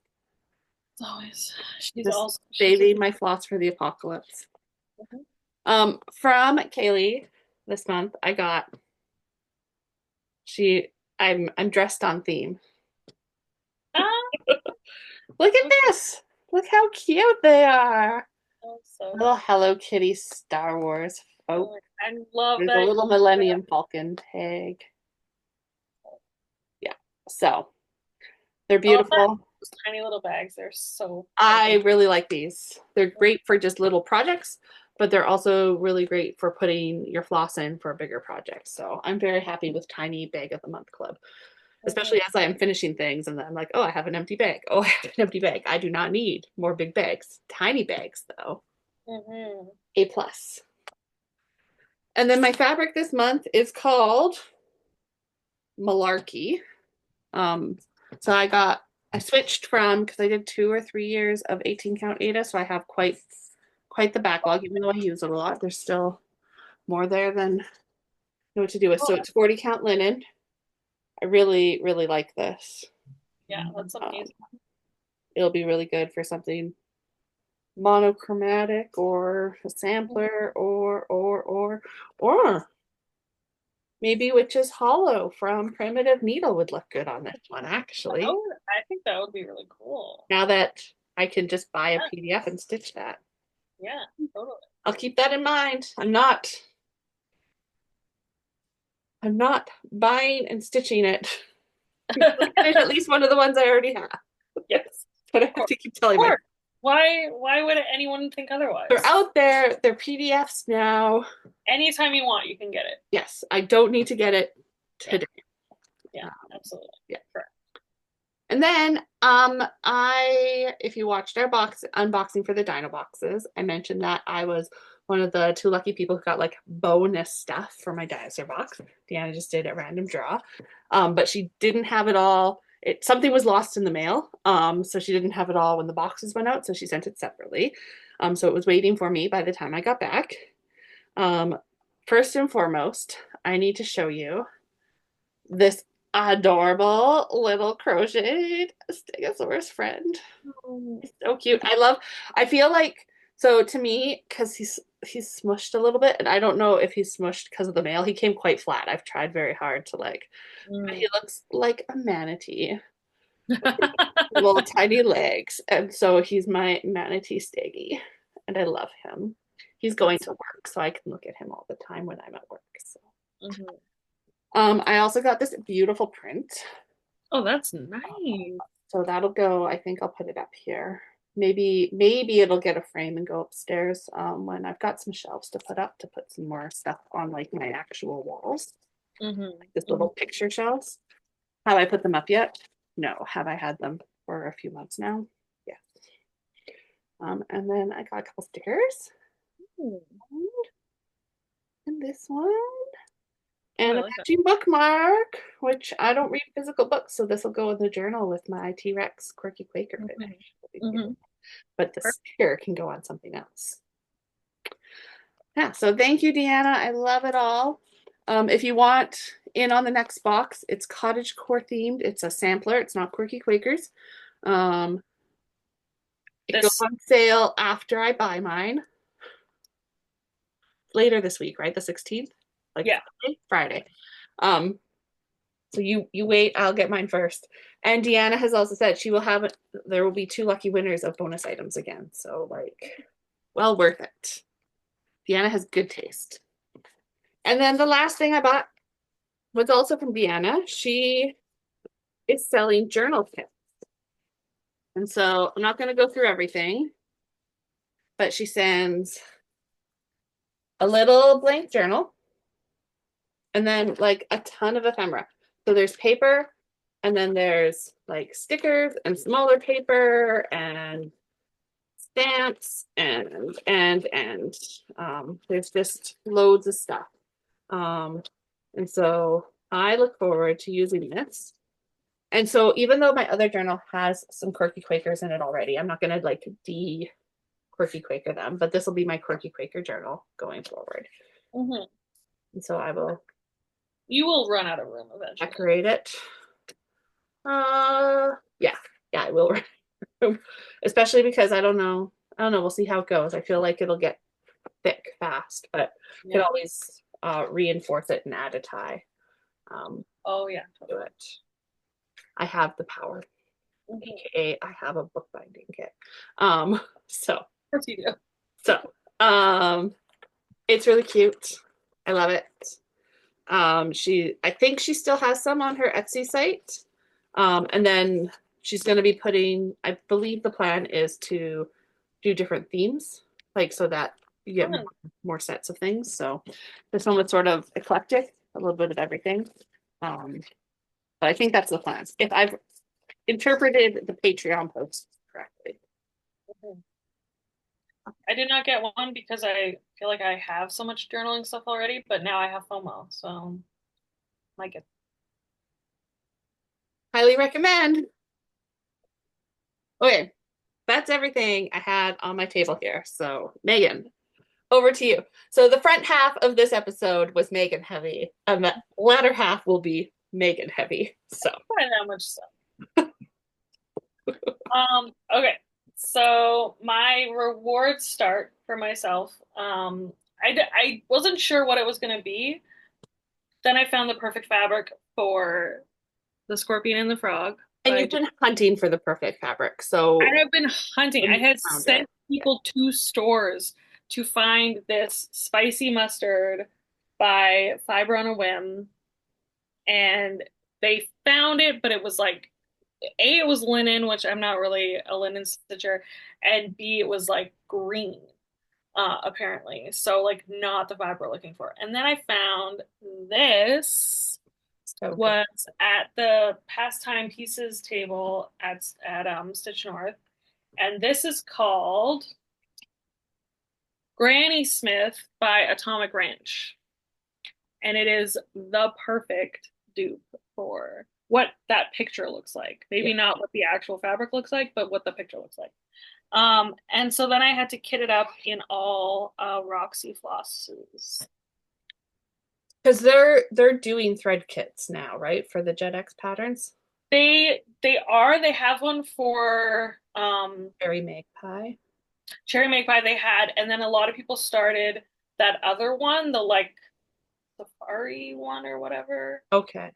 It's always she's Just also she's a saving my floss for the apocalypse. mhm. From Kaylee this month, I got she. I'm dressed on theme. Ah, Look at this. Look how cute they are. oh, so Little Hello Kitty Star Wars folk. oh, I love There's a that. little Millennium Falcon tag. Yeah. So they're I love that beautiful. those tiny little bags. They're so I freaking really like these. They're great for just little projects, but they're also really great for putting your floss in for bigger projects. So I'm very happy with Tiny Bag of the Month Club, especially cute. as I am finishing things and then I'm like, oh, I have an empty bag. Oh, I have an empty bag. I do not need more big bags. Tiny bags, though. Mm-hmm. A plus. And then my fabric this month is called Malarkey. Um, so I switched from because I did 2 or 3 years of 18 count Ada, so I have quite the backlog. Even though I use it a lot, there's still more there than know what to do with. So Oh, it's 40 count linen. I really like this. yeah, that's Um, amazing. it'll be really good for something monochromatic or a sampler or maybe Witch's Hollow from Primitive Needle would look good on this one actually. I think that would be really cool. Now that I can just buy a Yeah, PDF and stitch that. yeah, totally. I'll keep that in mind. I'm not buying and stitching it. Finish at least one of the ones I already have. Yes, But I of have course. to keep telling Of myself. course. Why would anyone think They're otherwise? out there, they're PDFs now. Anytime you want, you can get it. Yes, I don't need to get it Yeah, today. yeah, Um, absolutely. yeah. Correct. And then I if you watched our box unboxing for the Dino boxes, I mentioned that I was one of the two lucky people who got like bonus stuff for my dinosaur box. Deanna just did a random draw. But she didn't have it all. Something was lost in the mail. So she didn't have it all when the boxes went out, so she sent it separately. So it was waiting for me by the time I got back. Um, first and foremost, I need to show you this adorable little crocheted stegosaurus friend. Oh, He's so cute. I feel like, so to me, because he's smushed a little bit, and I don't know if he's smushed because of the mail. He came quite flat. I've tried very hard to like, but mm. he looks like a manatee. Little tiny legs. And so he's my manatee steggy. And I love him. He's going That's to work, so I can look at him all the time when I'm at work. So mhm. I also got this beautiful print. Oh, that's nice. So that'll go, I think I'll put it up here. Maybe it'll get a frame and go upstairs when I've got some shelves to put up to put some more stuff on like my actual walls, Hmm. like this Hmm. little picture shelves. Have I put them up yet? No. Have I had them for a few months now? Yeah. And then I got a couple stickers. And this one. Oh, And I a like that. matching bookmark, which I don't read physical books, so this will go in the journal with my T-Rex Quirky Quaker Hmm. finish. Hmm. But the sticker can go on something else. Yeah, so thank you, Deanna. I love it all. If you want in on the next box, it's cottage core themed. It's a sampler. It's not Quirky Quakers. Um, it goes This, on sale after I buy mine later this week, right? The 16th, like yeah. Friday. Um, so you wait. I'll get mine first. And Deanna has also said she will have it. There will be 2 lucky winners of bonus items again. So like, well worth it. Deanna has good taste. And then the last thing I bought was also from Deanna. She is selling journal kits. And so I'm not going to go through everything, but she sends a little blank journal and then like a ton of ephemera. So there's paper and then there's like stickers and smaller paper and stamps and there's just loads of stuff. Um, and so I look forward to using this. And so even though my other journal has some Quirky Quakers in it already, I'm not gonna like Quirky Quaker them, but this will be my Quirky Quaker journal going forward. Hmm. And so I will You will run out of room eventually. decorate it. Yeah, yeah, I will. Especially because I don't know. I don't know. We'll see how it goes. I feel like it'll get thick fast, but you can Yeah. always reinforce it and add a tie Oh, yeah. to Totally. it. I have the power, Hmm. aka I have a bookbinding kit. Um, so Of course you do. so um, it's really cute. I love it. I think she still has some on her Etsy site. And then she's going to be putting, I believe the plan is to do different themes, like so that you get Fun. more sets of things. So this one was sort of eclectic, a little bit of everything. Um, but I think that's the plan. If I've interpreted the Patreon post correctly. Mhm. I did not get one because I feel like I have so much journaling stuff already, but now I have FOMO, so I might get. Highly recommend. Okay, that's everything I had on my table here. So Megan, over to you. So the front half of this episode was Megan heavy, and the latter half will be Megan heavy. So By that much stuff. Okay. So my reward start for myself. I wasn't sure what it was gonna be. Then I found the perfect fabric for the scorpion and the frog and by you've been hunting for the perfect fabric. I So have been hunting. and I you had found sent it. Yeah. people to stores to find this spicy mustard by Fiber on a Whim, and they found it, but it was like A, it was linen, which I'm not really a linen stitcher, and B, it was like green, apparently. So like not the vibe we're looking for. And then I found this So good. was at the pastime pieces table at Stitch North, and this is called Granny Smith by Atomic Ranch, and it is the perfect dupe for what that picture looks like. Yeah. Maybe not what the actual fabric looks like, but what the picture looks like. And so then I had to kit it up in all Roxy flosses. Because they're doing thread kits now, right? For the Jet X patterns. They have one for Cherry Magpie. Cherry Magpie they had, and then a lot of people started that other one, the like Safari one or whatever. Okay.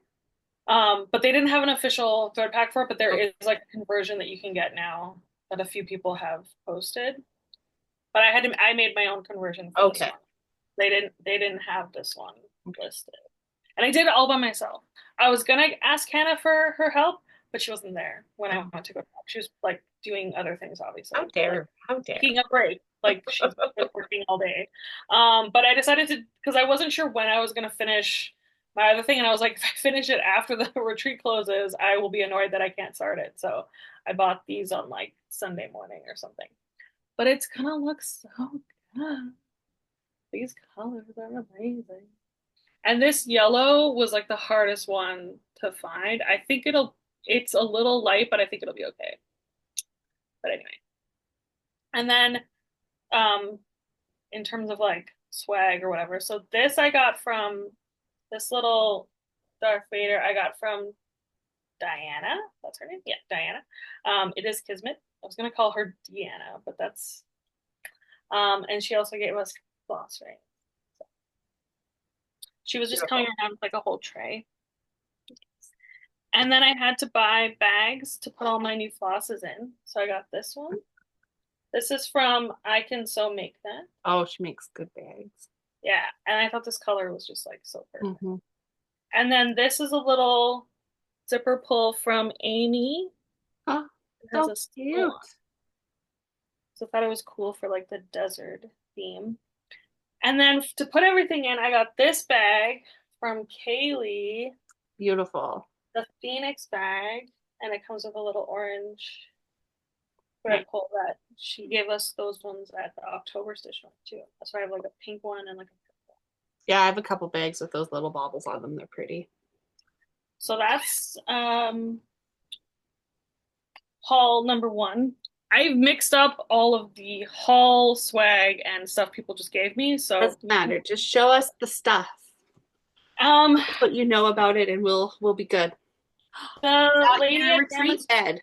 But they didn't have an official thread pack for it, but there Okay. is like a conversion that you can get now that a few people have posted. But I made my own conversion for this Okay. one. They didn't have this one listed. And I did it all by myself. I was gonna ask Hannah for her help, but she wasn't there when I Oh, went to go talk. She was like doing other things, how obviously, like dare. How dare. taking a break. Like she's been working all day. But I decided to because I wasn't sure when I was gonna finish my other thing, and I was like, if I finish it after the retreat closes, I will be annoyed that I can't start it. So I bought these on like Sunday morning or something. But it's gonna look so good. These colors are amazing. And this yellow was like the hardest one to find. I think it's a little light, but I think it'll be okay. But anyway. And then um in terms of like swag or whatever. So this I got from this little Darth Vader I got from Diana. That's her name? Yeah, Diana. It is Kismet. I was gonna call her Deanna, but that's and she also gave us floss rings. So she was just coming Beautiful. around with like a whole tray. And then I had to buy bags to put all my new flosses in. So I got this one. This is from I Can So Make That. Oh, she makes good bags. Yeah, and I thought this color was just like so perfect. Mm-hmm. And then this is a little zipper pull from Amy. Oh, It has so a symbol on. cute. So I thought it was cool for like the desert theme. And then to put everything in, I got this bag from Kaylee, Beautiful. the Phoenix bag, and it comes with a little orange Nice. thread pull that she gave us those ones at the October Stitch one too. That's why I have like a pink one and like a purple. Yeah, I have a couple bags with those little baubles on them. They're pretty. So that's haul number one. I've mixed up all of the haul swag and stuff people just gave me. So Doesn't matter. Just show us the stuff. um What you know about it, and we'll be good. the Not lady your at retreat Gamma's bed.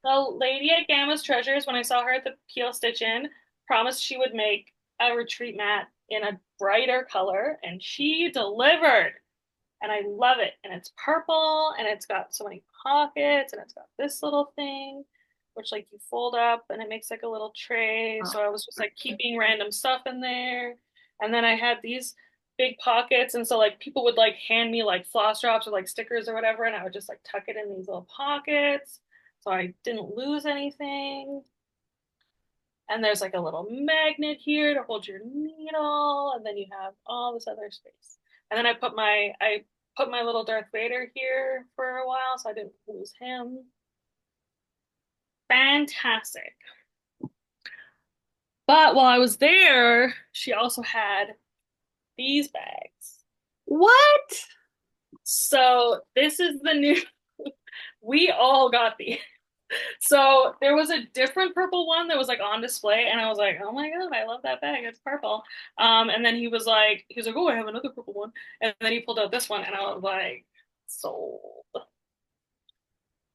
the lady at Gamma's Treasures, when I saw her at the Peel Stitch In, promised she would make a retreat mat in a brighter color, and she delivered. And I love it. And it's purple, and it's got so many pockets, and it's got this little thing, which like you fold up, and it makes like a little tray. Oh, So I was just like keeping random stuff in there. And then I had these big pockets, and so like people would like hand me like floss drops or like stickers or whatever, and I would just like tuck it in these little pockets so I didn't lose anything. And there's like a little magnet here to hold your needle, and then you have all this other space. And then I put my little Darth Vader here for a while so I didn't lose him. Fantastic. But while I was there, she also had these bags. what? So this is the new we all got these. So there was a different purple one that was like on display, and I was like, "Oh my God, I love that bag. It's purple." And then he was like, "Oh, I have another purple one," and then he pulled out this one, and I was like, "Sold."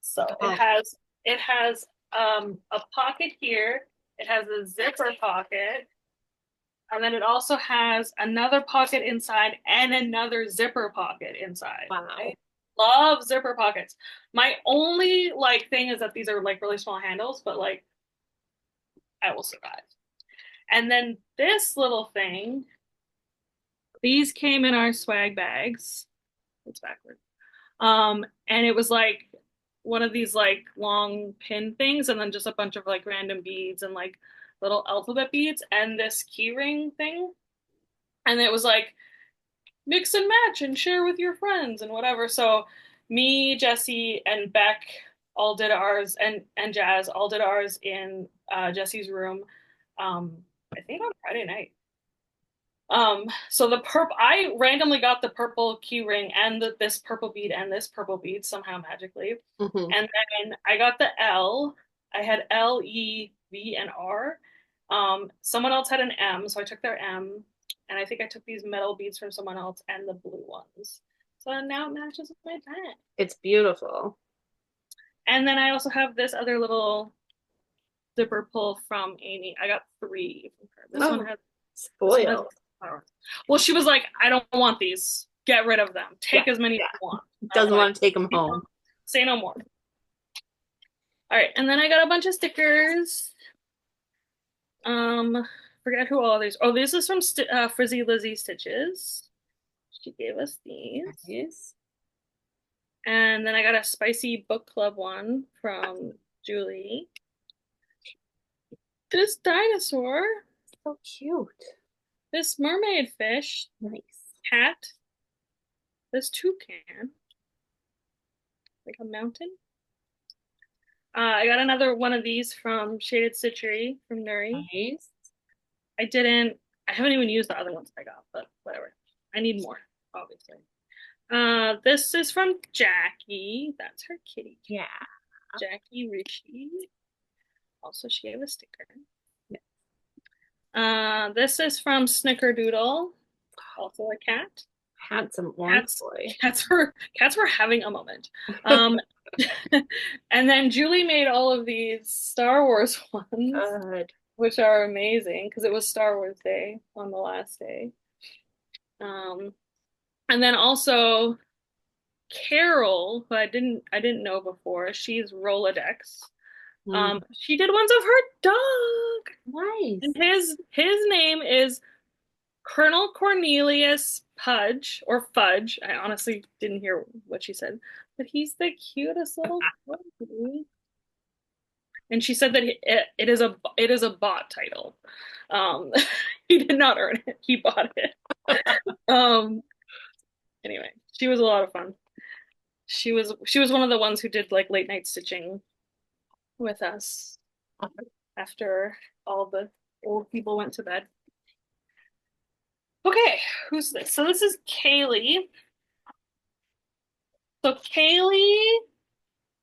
So it Oh, has it has a pocket here. It has a zipper pocket, and then it also has another pocket inside and another zipper pocket inside. I wow. love zipper pockets. My only like thing is that these are like really small handles, but like I will survive. And then this little thing, these came in our swag bags. It's backward. And it was like one of these like long pin things, and then just a bunch of like random beads and like little alphabet beads, and this key ring thing. And it was like mix and match and share with your friends and whatever. So me, Jesse, and Beck all did ours, and Jazz all did ours in Jesse's room. I think on Friday night. So I randomly got the purple key ring and this purple bead and this purple bead somehow magically. Hmm. And then I got the L. I had L, E, V, and R. Someone else had an M, so I took their M. And I think I took these metal beads from someone else and the blue ones. So now it matches with my bag. It's beautiful. And then I also have this other little zipper pull from Amy. I got three from her. Oh, This one has spoiled. flowers. Well, she was like, I don't want these. Get rid of them. Yeah, Take as many as yeah. you want. I was Doesn't like, want to take them home. say no more. All right, and then I got a bunch of stickers. Forget who all these. Oh, this is from Frizzy Lizzy Stitches. She gave us these. Nice. And then I got a spicy book club one from Julie. This dinosaur, So cute. this mermaid fish, Nice. cat, this toucan, like a mountain. I got another one of these from Shaded Stitchery from Nuri. Nice. I didn't, I haven't even used the other ones I got, but whatever. I need more, obviously. This is from Jackie. That's her kitty. Yeah. Jackie Ritchie. Also, she gave a sticker. Yeah. This is from Snickerdoodle. Also a cat. Handsome orange Cats, boy. cats were having a moment. Um, and then Julie made all of these Star Wars ones, Good. which are amazing because it was Star Wars Day on the last day. Um, and then also Carol, who I didn't know before, she's Rolodex. Mm, She did ones of her dog, nice. and his name is Colonel Cornelius Pudge or Fudge. I honestly didn't hear what she said, but he's the cutest little puppy. And she said that it is a bought title. Um, he did not earn it; he bought it. Um, anyway, she was a lot of fun. She was one of the ones who did like late night stitching with us after all the old people went to bed. Okay, who's this? So this is Kaylee. So Kaylee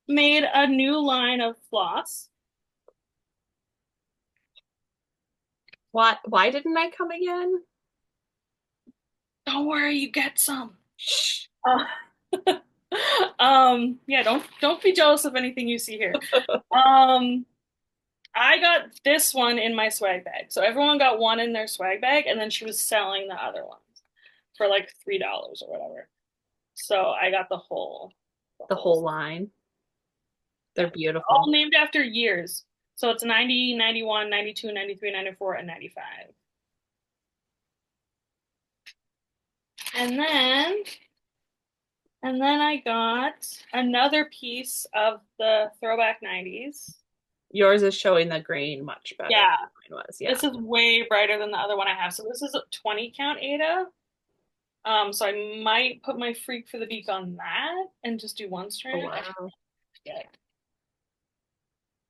made a new line of floss. What? Why didn't I come again? Don't worry, you get some. Shh. Uh, yeah, don't be jealous of anything you see here. Um, I got this one in my swag bag. So everyone got one in their swag bag, and then she was selling the other ones for like $3 or whatever. So I got the The whole whole line. They're yeah, all beautiful. named after years. So it's 90, 91, 92, 93, 94, and 95. And then and then I got another piece of the throwback 90s. Yours is showing the green much better Yeah, than mine was. Yeah. this is way brighter than the other one I have. So this is a 20 count Ada. So I might put my Freak for the Beak on that and just do one Oh, strand. wow. Yeah.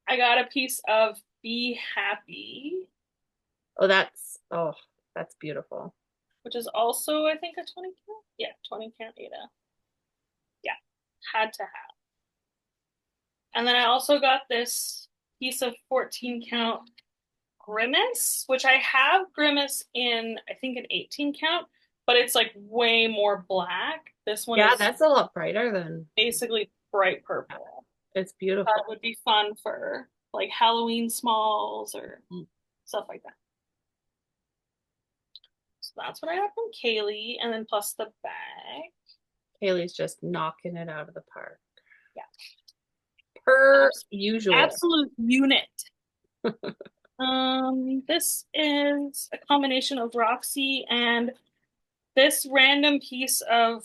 I got a piece of Be Happy, Oh, that's beautiful. which is also I think a 20 count. Yeah, 20 count Ada. Yeah, had to have. And then I also got this piece of 14 count Grimace, which I have Grimace in, I think, an 18 count, but it's like way more black. This one Yeah, is that's a lot brighter than basically bright purple. it's That beautiful. would be fun for like Halloween smalls or Mm. stuff like that. So that's what I got from Kaylee, and then plus the bag. Haley's just knocking it out of the park. Yeah, Per usual. absolute unit. This is a combination of Roxy and this random piece of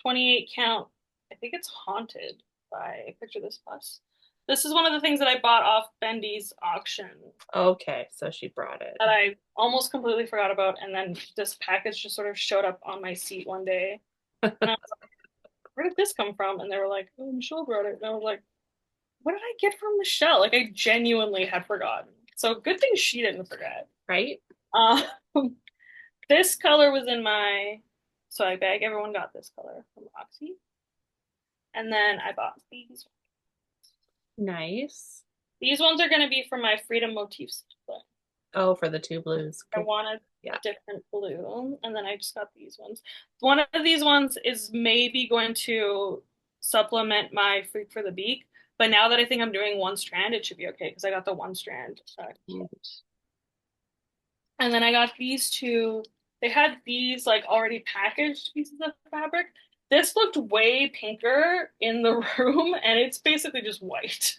28 count. I think it's Haunted by Picture This Plus. This is one of the things that I bought off Bendy's auction Okay, so she brought it. that I almost completely forgot about, and then this package just sort of showed up on my seat one day, and I was like, "Where did this come from?" And they were like, "Oh, Michelle brought it," and I was like, "What did I get from Michelle?" Like I genuinely had forgotten. So good thing she didn't forget. Right? Um, this color was in my swag bag. Everyone got this color from Roxy. And then I bought these. Nice. These ones are going to be for my Freedom Motifs split. Oh, for the two blues. I Good. wanted Yeah. a different blue, and then I just got these ones. One of these ones is maybe going to supplement my Freak for the Beak, but now that I think I'm doing one strand, it should be okay because I got the one strand Mm. kit. And then I got these two. They had these like already packaged pieces of fabric. This looked way pinker in the room, and it's basically just white.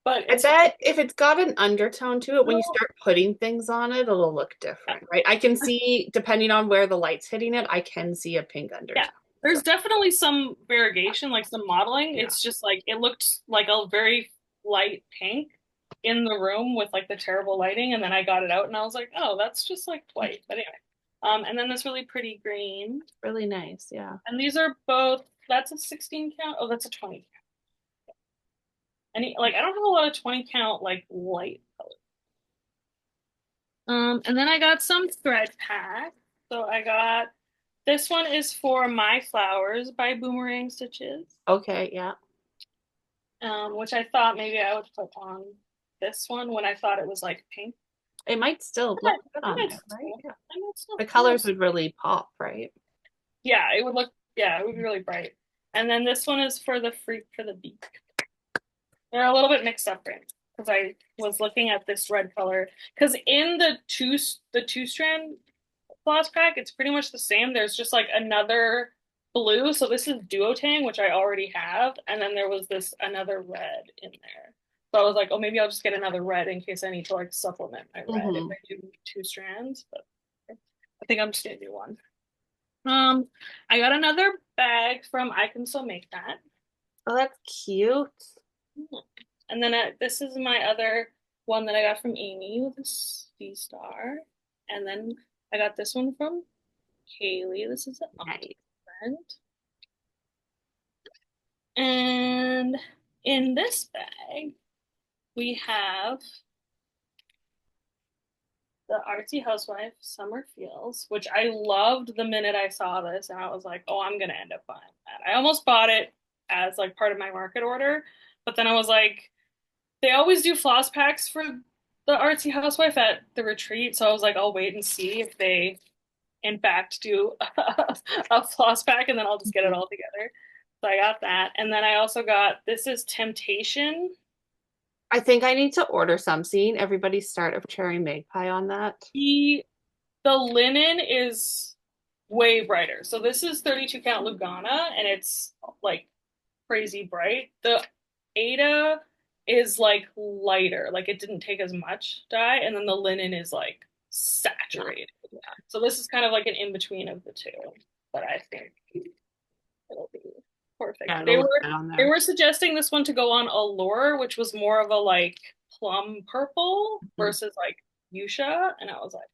But I it's bet if it's got an undertone to it, when you still, start putting things on it, it'll look different, right? I can see, depending on where the light's hitting it, I can see a pink yeah. undertone. So, There's definitely some variegation, like some modeling. yeah. It's just like it looked like a very light pink in the room with like the terrible lighting, and then I got it out and I was like, oh, that's just like white. But anyway. And then this really pretty green. Really nice. Yeah. And these are both, that's a 16 count. Oh, that's a 20 count. Like I don't have a lot of 20 count like light colors. And then I got some thread pack. So I got this one is for My Flowers by Boomerang Stitches. Okay. Yeah. Which I thought maybe I would put on this one when I thought it was like pink. It might still look good I on might there, right? still, Yeah. I might still, The who colors knows? would really pop, right? Yeah, it would look, yeah, it would be really bright. And then this one is for the Freak for the Beak. They're a little bit mixed up right because I was looking at this red color because in the two strand floss pack, it's pretty much the same. There's just like another blue. So this is duotang, which I already have, and then there was this another red in there. So I was like, oh, maybe I'll just get another red in case I need to like supplement my red if Mm-hmm. I do two strands. But I think I'm just gonna do one. I got another bag from I Can Still Make That. Oh, that's cute. And then this is my other one that I got from Amy with a sea star. And then I got this one from Kaylee. This is an Nice. friend. And in this bag, we have the Artsy Housewife Summer Feels, which I loved the minute I saw this. And I was like, oh, I'm going to end up buying that. I almost bought it as like part of my market order. But then I was like, they always do floss packs for the Artsy Housewife at the retreat. So I was like, I'll wait and see if they, in fact, do a floss pack and then I'll just get it Mhm. all together. So I got that. And then I also got this is Temptation. I think I need to order some. Seeing everybody start a cherry magpie on that. The linen is way brighter. So this is 32 count Lugana and it's like crazy bright. The Ada is like lighter, like it didn't take as much dye, and then the linen is like Yeah. saturated. So this is kind of like an in between of the two, but I think it'll be perfect. Yeah, They it'll look were good on they there. were suggesting this one to go on Allure, which was more of a like plum purple Mhm. versus like fuchsia, and I was like,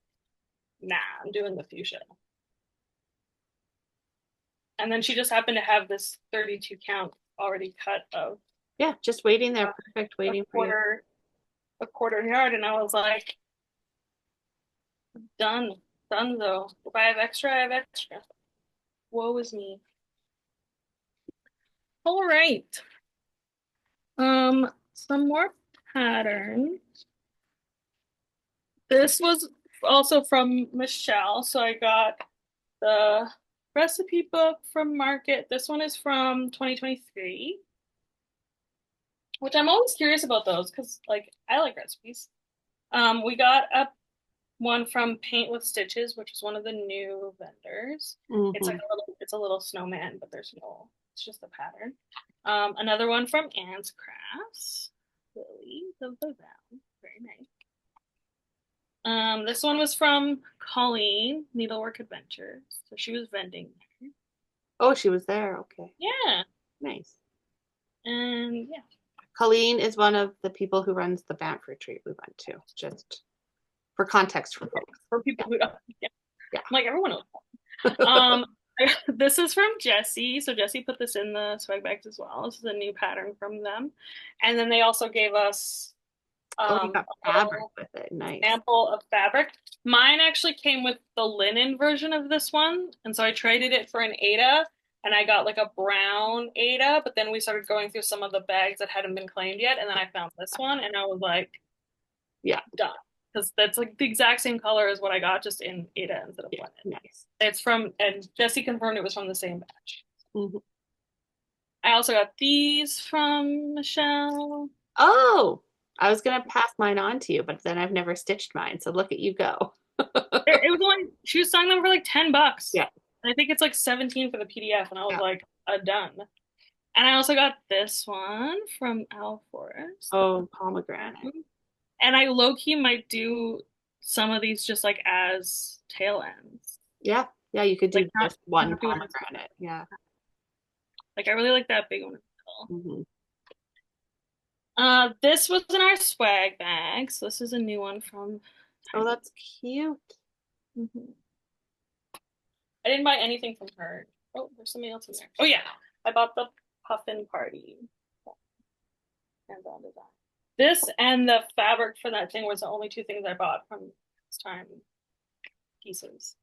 nah, I'm doing the fuchsia. And then she just happened to have this 32 count already cut of Yeah, just waiting there. uh, Perfect a waiting for you. quarter yard, and I was like, done, done though. If I have extra, I have extra. Woe is me. All right. Some more patterns. This was also from Michelle, so I got the recipe book from Market. This one is from 2023, which I'm always curious about those because like I like recipes. We got a one from Paint with Stitches, which is one of the new vendors. It's like Hmm. it's a little snowman, but there's no, it's just a pattern. Another one from Anne's Crafts, Lilies of the Valley, very nice. This one was from Colleen, Needlework Adventures. So she was vending there. Oh, she was there. Okay. Yeah, Nice. and yeah, Colleen is one of the people who runs the Banff retreat we went to, just for context for folks. for people who don't, yeah, Yeah. I'm like everyone knows. Um, this is from Jessie. So Jessie put this in the swag bags as well. This is a new pattern from them. And then they also gave us Oh, you got a fabric little with it. Nice. sample of fabric. Mine actually came with the linen version of this one. And so I traded it for an Ada and I got like a brown Ada, but then we started going through some of the bags that hadn't been claimed yet. And then I found this one and I was like, Yeah. done. Because that's like the exact same color as what I got, just in Ada instead of Yeah. linen. Nice. It's from, and Jesse confirmed it was from the same batch. Hmm. I also got these from Michelle. Oh, I was gonna pass mine on to you, but then I've never stitched mine. So look at you go. It was only, she was selling them for like $10. Yeah. And I think it's like 17 for the PDF. And I was Yeah. like, done. And I also got this one from Al Forest. Oh, pomegranate. And I low key might do some of these just like as tail ends. Yeah. Yeah, you could Like do not, just one not do it as, pomegranate. Yeah. like I really like that big one in the middle. Hmm. This was in our swag bag. So this is a new one from Oh, that's cute. Mhm. I didn't buy anything from her. Oh, there's something else in there. Oh yeah, I bought the Puffin Party hands-on design. This and the fabric for that thing was the only two things I bought from this time pieces.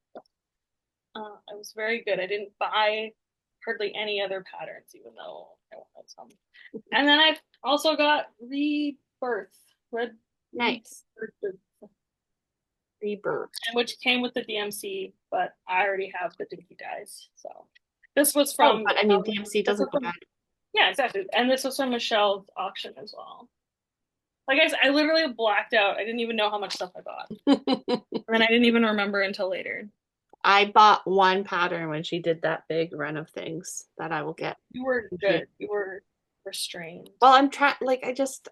It was very good. I didn't buy hardly any other patterns, even though I wanted some. And then I also got Rebirth, Red Nice. Rebirth. which came with the DMC, but I already have the dinky dies. So this was Oh, from but I mean, DMC doesn't go bad. yeah, exactly. And this was from Michelle's auction as well. Like I literally blacked out. I didn't even know how much stuff I bought. And then I didn't even remember until later. I bought one pattern when she did that big run of things that I will get. You were good. You were restrained. Well, I'm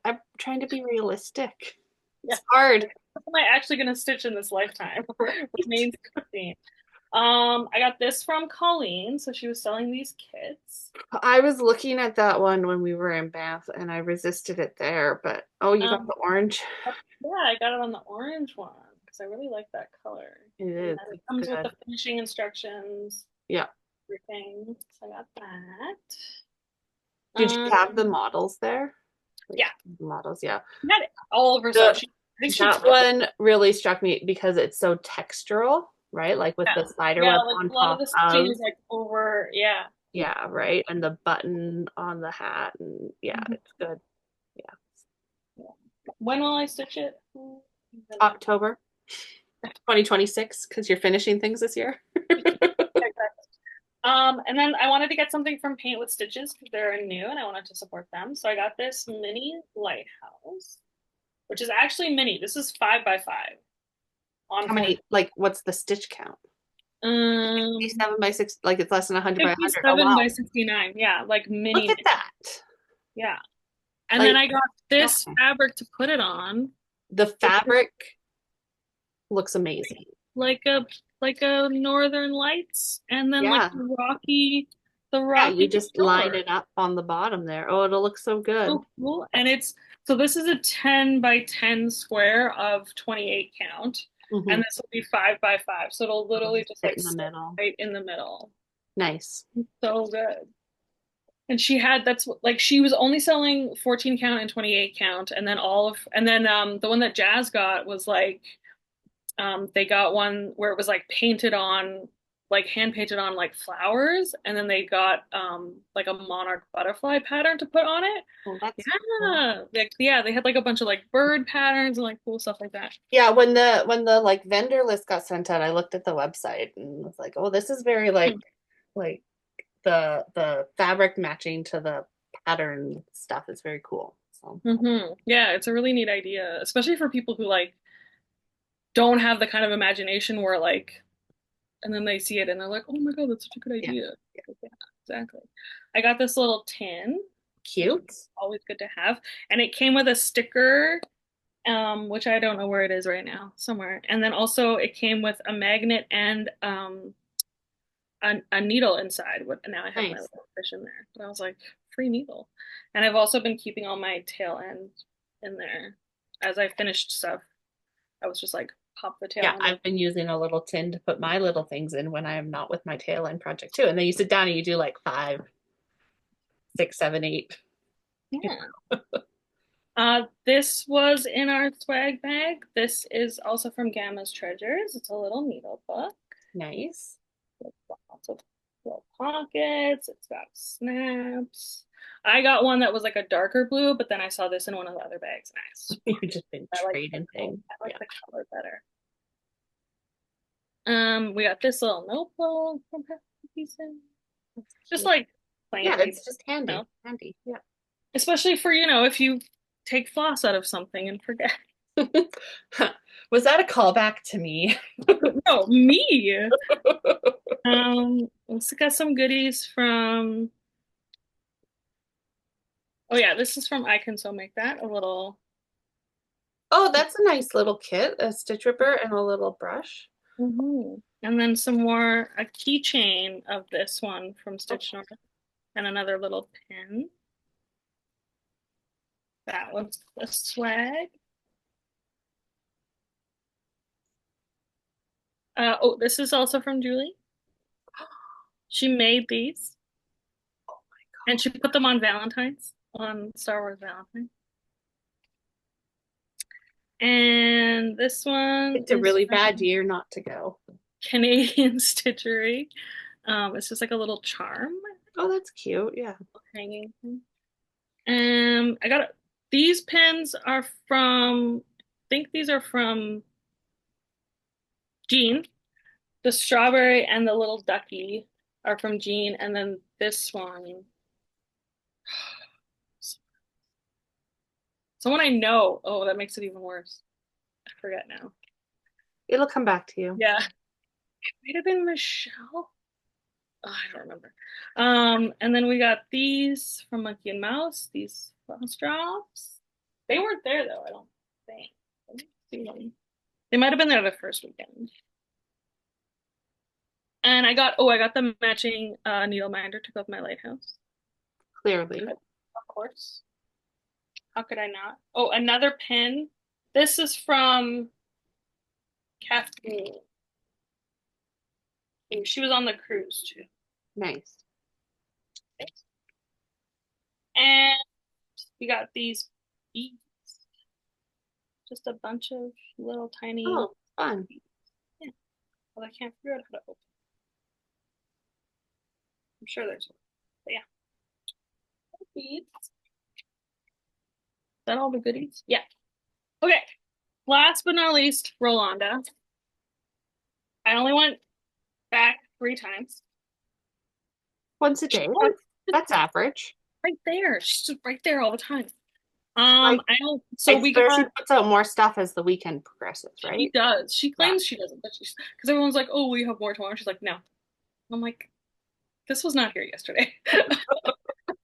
I'm trying to be realistic. Yeah. It's hard. What am I actually going to stitch in this lifetime? Remains to be seen. I got this from Colleen. So she was selling these kits. I was looking at that one when we were in Bath and I resisted it there, but oh, you got the orange. Yeah, I got it on the orange one because I really like that color. It is. It comes with the finishing instructions. Yeah. Everything. So I got that. Did you have the models there? Like, yeah. Models, yeah. Had it all over stuff. That one really struck me because it's so textural, right? Like with the spider web like on a lot top of the stitching is like over, yeah. Yeah, right. And the button on the hat, and yeah, it's good. Yeah. When will I stitch it? October 2026, because you're finishing things this year. And then I wanted to get something from Paint with Stitches because they're new and I wanted to support them. So I got this mini lighthouse, which is actually mini. This is 5x5. How many, like, what's the stitch count? 57 by 6, like it's less than 100 by 100. 57 by 69. Yeah, like mini. Look at that. Yeah. And then I got this fabric to put it on. The fabric looks amazing. Like a Northern Lights, and then like the rocky. Yeah, you just line it up on the bottom there. Oh, it'll look so good. So cool. And so this is a 10 by 10 square of 28 count. And this will be 5x5. So it'll literally just like in the middle. Right in the middle. Nice. So good. And she was only selling 14 count and 28 count. And then the one that Jazz got was like, they got one where it was like painted on, like hand painted on like flowers. And then they got like a monarch butterfly pattern to put on it. Oh, that's cool. They had like a bunch of like bird patterns and like cool stuff like that. Yeah, when the like vendor list got sent out, I looked at the website and was like, oh, this is very like the fabric matching to the pattern stuff is very cool. So yeah, it's a really neat idea, especially for people who like don't have the kind of imagination where like, and then they see it and they're like, oh my god, that's such a good idea. Yeah, exactly. I got this little tin. Cute. Always good to have. And it came with a sticker, which I don't know where it is right now, somewhere. And then also it came with a magnet and a needle inside. Now I have my little fish in there. But I was like, free needle. And I've also been keeping all my tail end in there. As I finished stuff, I was just like, pop the tail end. I've been using a little tin to put my little things in when I am not with my tail end project too. And then you sit down and you do like 5, 6, 7, 8. Yeah. This was in our swag bag. This is also from Gamma's Treasures. It's a little needle book. Nice. Lots of little pockets. It's got snaps. I got one that was like a darker blue, but then I saw this in one of the other bags. Nice. You've just been trading things. I like the color better. We got this little notebook from Pieces. Just like plain. Yeah, it's just handy. Handy. Yeah. Especially for, if you take floss out of something and forget. Was that a callback to me? No, me. Let's got some goodies from. Oh yeah, this is from I Can Sew Make That. A little. Oh, that's a nice little kit. A stitch ripper and a little brush. And then a keychain of this one from Stitch North, and another little pin. That was the swag. This is also from Julie. She made these and she put them on Valentine's, on Star Wars Valentine. And this one It's a is really from bad year not to go. Canadian Stitchery. It's just like a little charm Oh, that's cute. Yeah. hanging. I got these pins are from, I think these are from Jean. The strawberry and the little ducky are from Jean, and then this one, someone I know. Oh, that makes it even worse. I forget now. It'll come back to you. Yeah, it might have been Michelle. Oh, I don't remember. And then we got these from Monkey and Mouse, these floss drops. They weren't there though, I don't think. Let me see them. They might have been there the first weekend. And I got the matching needle minder to go with my lighthouse. Clearly. Of course. How could I not? Oh, another pin. This is from Kathleen. She was on the cruise too. Nice. And we got these beads. Just a bunch of little tiny. Oh, fun. Yeah. Well, I can't figure out how to open. I'm sure there's one. But yeah. Beads. Is that all the goodies? Yeah. Okay. Last but not least, Rolanda. I only went back 3 times. Once a day. That's average. Right there. She's just right there all the time. Like, I don't. So I we swear she got. puts out more stuff as the weekend progresses, She right? does. She Yeah. claims she doesn't, but she's because everyone's like, "Oh, we have more tomorrow." She's like, "No." I'm like, "This was not here yesterday."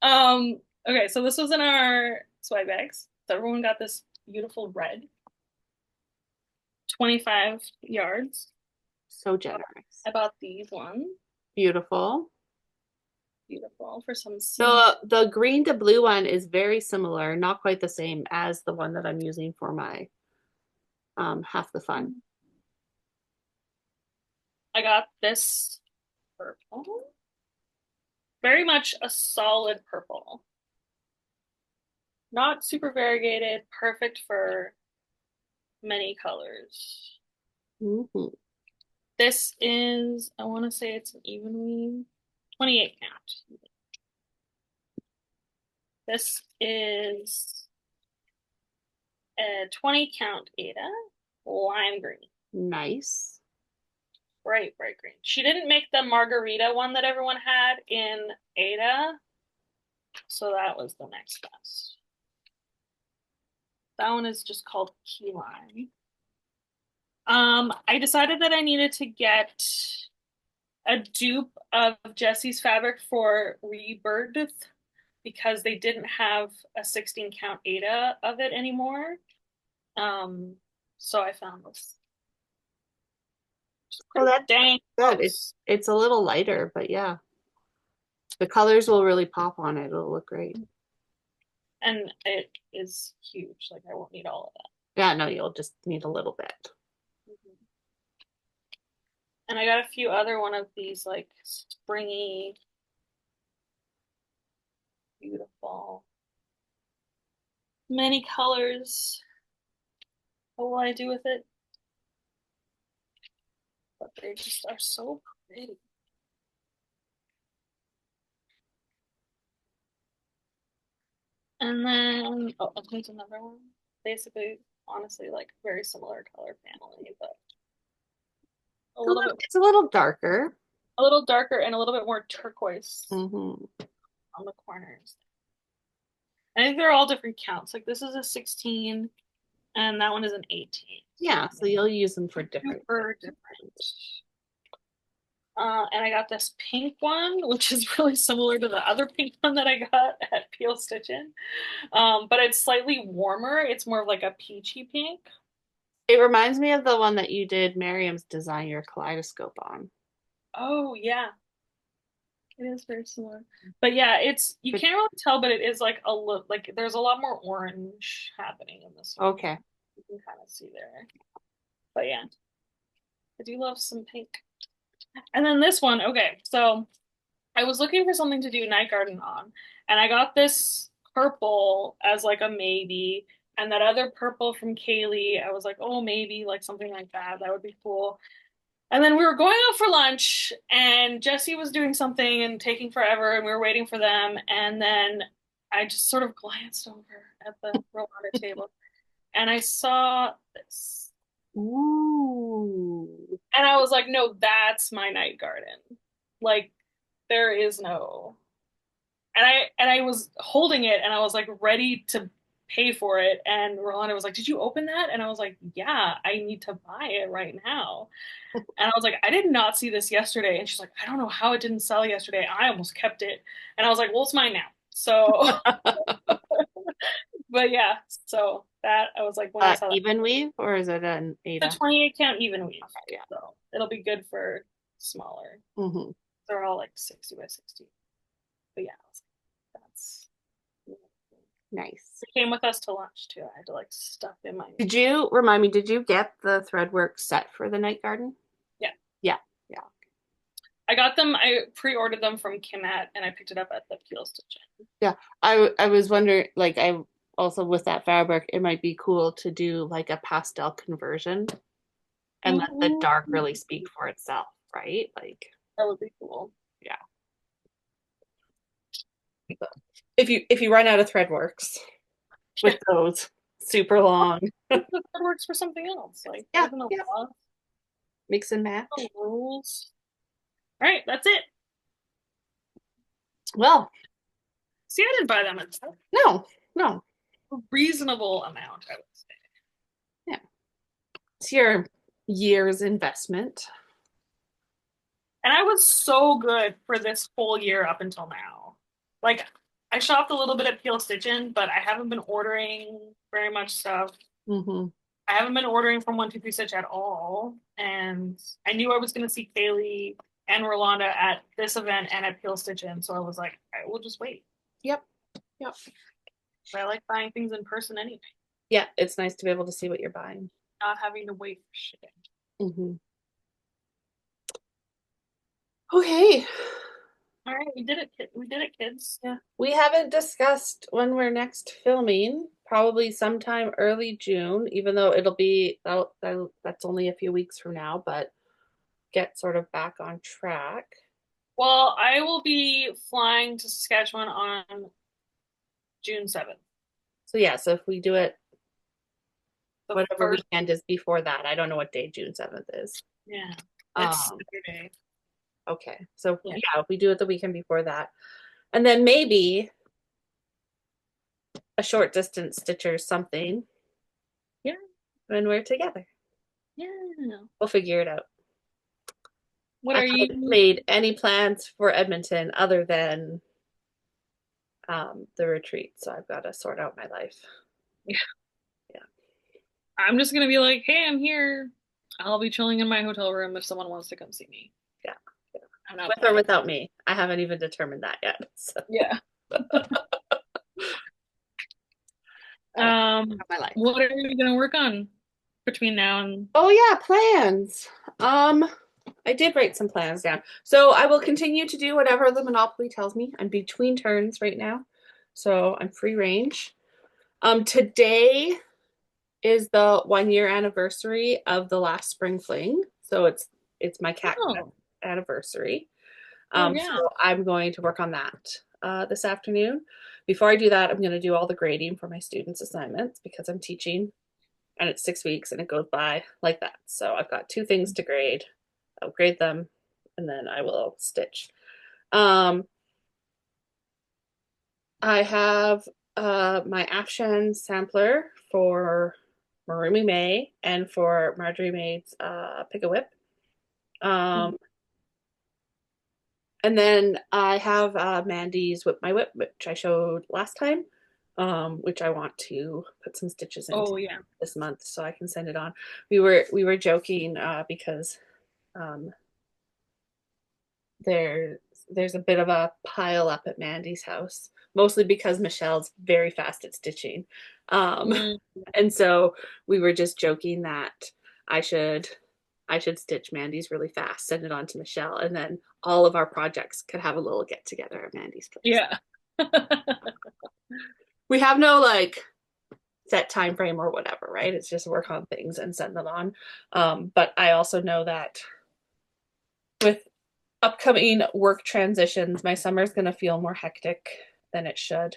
Okay, so this was in our swag bags. So everyone got this beautiful red, 25 yards. So generous. I bought these ones. Beautiful. Beautiful for some scenic. The green to blue one is very similar, not quite the same as the one that I'm using for my half the fun. I got this purple. Very much a solid purple. Not super variegated, perfect for many colors. Mm-hmm. This is, I want to say it's an even weave, 28 count. This is a 20 count Ada, lime green. Nice. Bright, bright green. She didn't make the margarita one that everyone had in Ada, so that was the next best. That one is just called key lime. I decided that I needed to get a dupe of Jesse's fabric for Rebirth because they didn't have a 16 count Ada of it anymore. So I found this. Oh, that's Dang good. close. It's a little lighter, but yeah. The colors will really pop on it. It'll look great. And it is huge. Like I won't need all of that. Yeah, no, you'll just need a little bit. And I got a few other one of these like springy, beautiful, many colors. What will I do with it? But they just are so pretty. And then, oh, here's another one. Basically, honestly, like very similar color family, but a little bit, It's a little darker. a little darker and a little bit more turquoise Mm-hmm. on the corners. I think they're all different counts. Like this is a 16 and that one is an 18. Yeah, so you'll use them for different. Super different. And I got this pink one, which is really similar to the other pink one that I got at Peel Stitchin'. But it's slightly warmer. It's more of like a peachy pink. It reminds me of the one that you did Miriam's design your kaleidoscope on. Oh yeah, it is very similar. But yeah, it's you can't really tell, but it is like a look like there's a lot more orange happening in this one. Okay. You can kind of see there. But yeah, I do love some pink. And then this one, okay, so I was looking for something to do night garden on, and I got this purple as like a maybe, and that other purple from Kaylee. I was like, oh, maybe like something like that. That would be cool. And then we were going out for lunch, and Jesse was doing something and taking forever, and we were waiting for them. And then I just sort of glanced over at the Rwanda table, and I saw this. Ooh. And I was like, no, that's my night garden. Like, there is no. And I was holding it, and I was like ready to pay for it. And Rolanda was like, "Did you open that?" And I was like, "Yeah, I need to buy it right now." And I was like, "I did not see this yesterday." And she's like, "I don't know how it didn't sell yesterday. I almost kept it." And I was like, "Well, it's mine now." So, but yeah, so that I was like, when I saw that, Even weave or is it an the Ada? 28 count even weave, Okay, yeah. so it'll be good for smaller. Hmm. They're all like 60 by 60. But yeah, I was like, that's. Nice. It came with us to lunch too. I had to like stuff in my. Did you remind me, did you get the threadwork set for the night garden? Yeah, Yeah, yeah. I got them. I pre-ordered them from Kimat, and I picked it up at the Peel Stitch. Yeah. I was wondering, like, I also with that fabric, it might be cool to do like a pastel conversion and let the Ooh, dark really speak for itself, right? Like, that would be cool. yeah. If you run out of threadworks with Yeah, those super long, that works for something else. Like yeah, there's no yeah, law, mix and no match. rules. All right, that's it. Well, See, I didn't buy them at no, no, a reasonable amount, I would say. yeah, it's your year's investment. And I was so good for this whole year up until now. Like I shopped a little bit at Peel Stitchin, but I haven't been ordering very much stuff. Hmm. I haven't been ordering from 123 Stitch at all. And I knew I was going to see Kaylee and Rolanda at this event and at Peel Stitchin. So I was like, I will just wait. Yep, yep. But I like buying things in person anyway, Yeah, it's nice to be able to see what you're buying. not having to wait for shipping. Hmm. Okay. All right, we did it. We did it, kids. Yeah. We haven't discussed when we're next filming, probably sometime early June, even though it'll be that's only a few weeks from now, but get sort of back on track. Well, I will be flying to Saskatchewan on June 7th. So yeah, so if we do it The whatever first, weekend is before that, I don't know what day June 7th is. yeah, it's Um, Saturday. okay. So Yeah. yeah, if we do it the weekend before that. And then maybe a short distance stitch or something Yeah. when we're together. Yeah. We'll figure it out. What I are haven't you? made any plans for Edmonton other than the retreat, so I've got to sort out my life. Yeah. Yeah, I'm just gonna be like, hey, I'm here. I'll be chilling in my hotel room if someone wants to come see me. yeah, yeah. I'm not With or planning. without me. I haven't even determined that yet. So Yeah. gotta have my life. What are you gonna work on between now and? Oh yeah, plans. I did write some plans down. So I will continue to do whatever the Monopoly tells me. I'm between turns right now, so I'm free range. Today is the 1 year anniversary of the last spring fling, so it's my cat Oh, anniversary. oh So yeah. I'm going to work on that this afternoon. Before I do that, I'm going to do all the grading for my students' assignments because I'm teaching and it's 6 weeks and it goes by like that. So I've got two things to grade. I'll grade them and then I will stitch. Um, I have my Afshan sampler for Marumi May and for Marjorie Maid's Pick a Whip. Mhm. Um, And then I have Mandy's Whip My Whip, which I showed last time, which I want to put some stitches into Oh yeah. this month so I can send it on. We were joking because um, there there's a bit of a pile up at Mandy's house, mostly because Michelle's very fast at stitching. Um, Mm. and so we were just joking that I should I should stitch Mandy's really fast, send it on to Michelle, and then all of our projects could have a little get together at Mandy's place. Yeah. We have no like set time frame or whatever, right? It's just work on things and send them on. But I also know that with upcoming work transitions, my summer is going to feel more hectic than it should,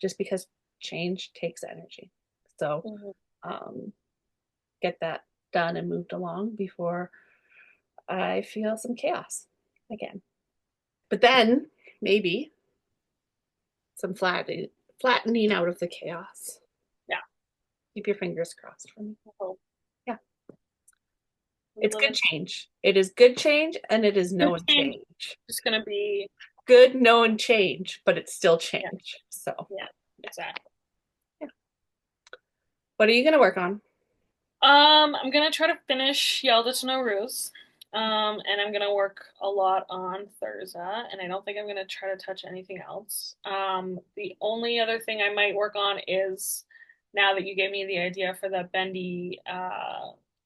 just because change takes energy. So get that done and moved along before I feel some chaos again. But then maybe some flattening out of the chaos. Yeah. Keep your fingers crossed for me. Yeah. We It's live good in change. It is good change and it is known change. It's gonna be Good known change, but it's still change. Yeah. So yeah, exactly. Yeah. What are you gonna work on? I'm gonna try to finish Yelda to No Ruse. And I'm gonna work a lot on Thurza, and I don't think I'm gonna try to touch anything else. The only other thing I might work on is now that you gave me the idea for the bendy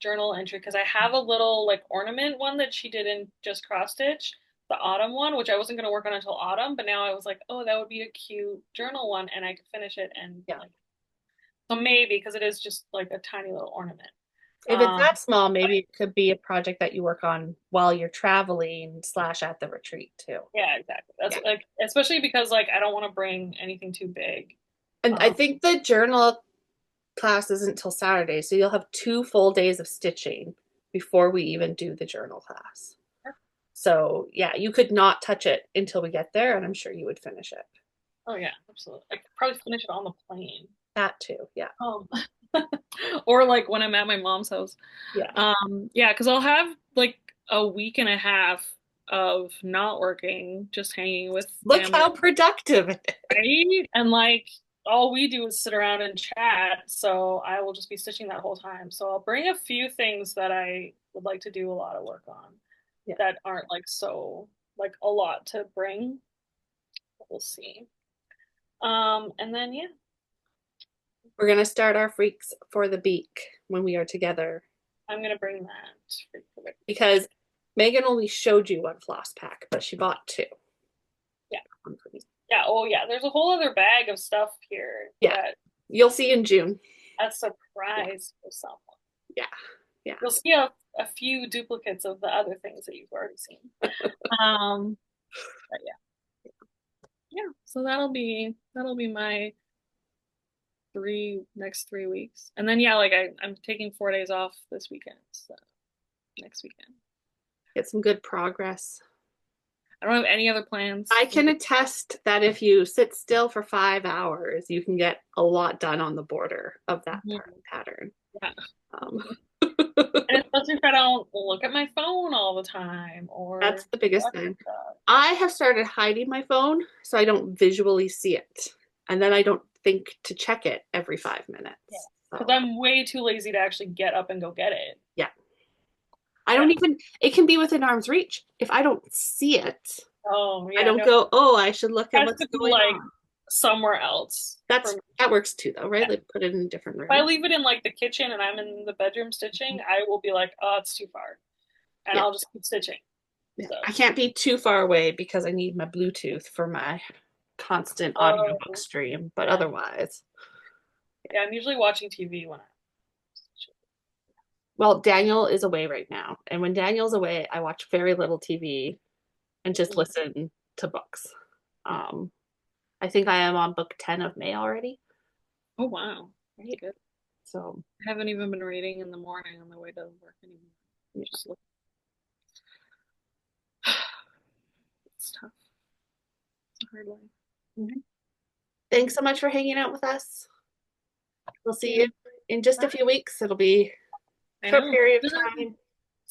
journal entry, because I have a little like ornament one that she did in just cross stitch, the autumn one, which I wasn't gonna work on until autumn, but now I was like, oh, that would be a cute journal one, and I could finish it and Yeah. like so maybe because it is just like a tiny little ornament. If it's that small, maybe it could be a project that you work on while you're traveling / at the retreat too. Yeah, exactly. That's like, especially because like I don't want to bring anything too big. And I think the journal class isn't till Saturday, so you'll have 2 full days of stitching before we even do the journal class. So yeah, you could not touch it until we get there, and I'm sure you would finish it. Oh yeah, absolutely. I could probably finish it on the plane. That too, yeah. Or like when I'm at my mom's house. Yeah. Yeah, because I'll have like a week and a half of not working, just hanging with Look family. how productive it is. Right? And like all we do is sit around and chat, so I will just be stitching that whole time. So I'll bring a few things that I would like to do a lot of work on that aren't like so like a lot to bring. We'll see. And then yeah. We're gonna start our freaks for the beak when we are together. I'm gonna bring that because Megan only showed you 1 floss pack, but she bought 2. Yeah. Yeah. Oh yeah. There's a whole other bag of stuff here. Yeah. You'll see in June. A surprise for someone. Yeah. Yeah. You'll see a few duplicates of the other things that you've already seen. But yeah. Yeah. So that'll be my next 3 weeks. And then yeah, like I'm taking 4 days off this weekend. So next weekend. Get some good progress. I don't have any other plans. I can attest that if you sit still for 5 hours, you can get a lot done on the border of that pattern. Yeah. And especially if I don't look at my phone all the time or that's the biggest thing. I have started hiding my phone so I don't visually see it. And then I don't think to check it every 5 minutes. Yeah. Because I'm way too lazy to actually get up and go get it. Yeah. I don't even, it can be within arm's reach. If I don't see it, yeah, I don't go, oh, I should look at what's going on. Somewhere else. That works too though, right? Yeah. Like put it in a different room. If I leave it in like the kitchen and I'm in the bedroom stitching, I will be like, oh, it's too far. And I'll just keep stitching. Yeah. So. I can't be too far away because I need my Bluetooth for my constant audiobook stream, but otherwise. Yeah, I'm usually watching TV when well, Daniel is away right now. And when Daniel's away, I watch very little TV and just listen to books. I think I am on book 10 of May already. Oh, wow. Very good. So I haven't even been reading in the morning on the way to work anymore. Just look. It's tough. It's a hard life. Mm-hmm. Thanks so much for hanging out with us. We'll see you in just a few weeks. It'll be a short period of time.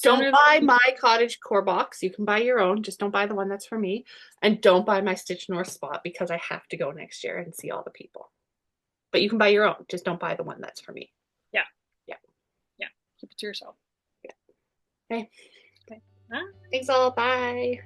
Don't buy my cottage core box. You can buy your own. Just don't buy the one that's for me. And don't buy my Stitch North spot because I have to go next year and see all the people. But you can buy your own. Just don't buy the one that's for me. Yeah. Yeah. Yeah. Keep it to yourself. Yeah. Okay. Okay. Huh? Thanks all. Bye.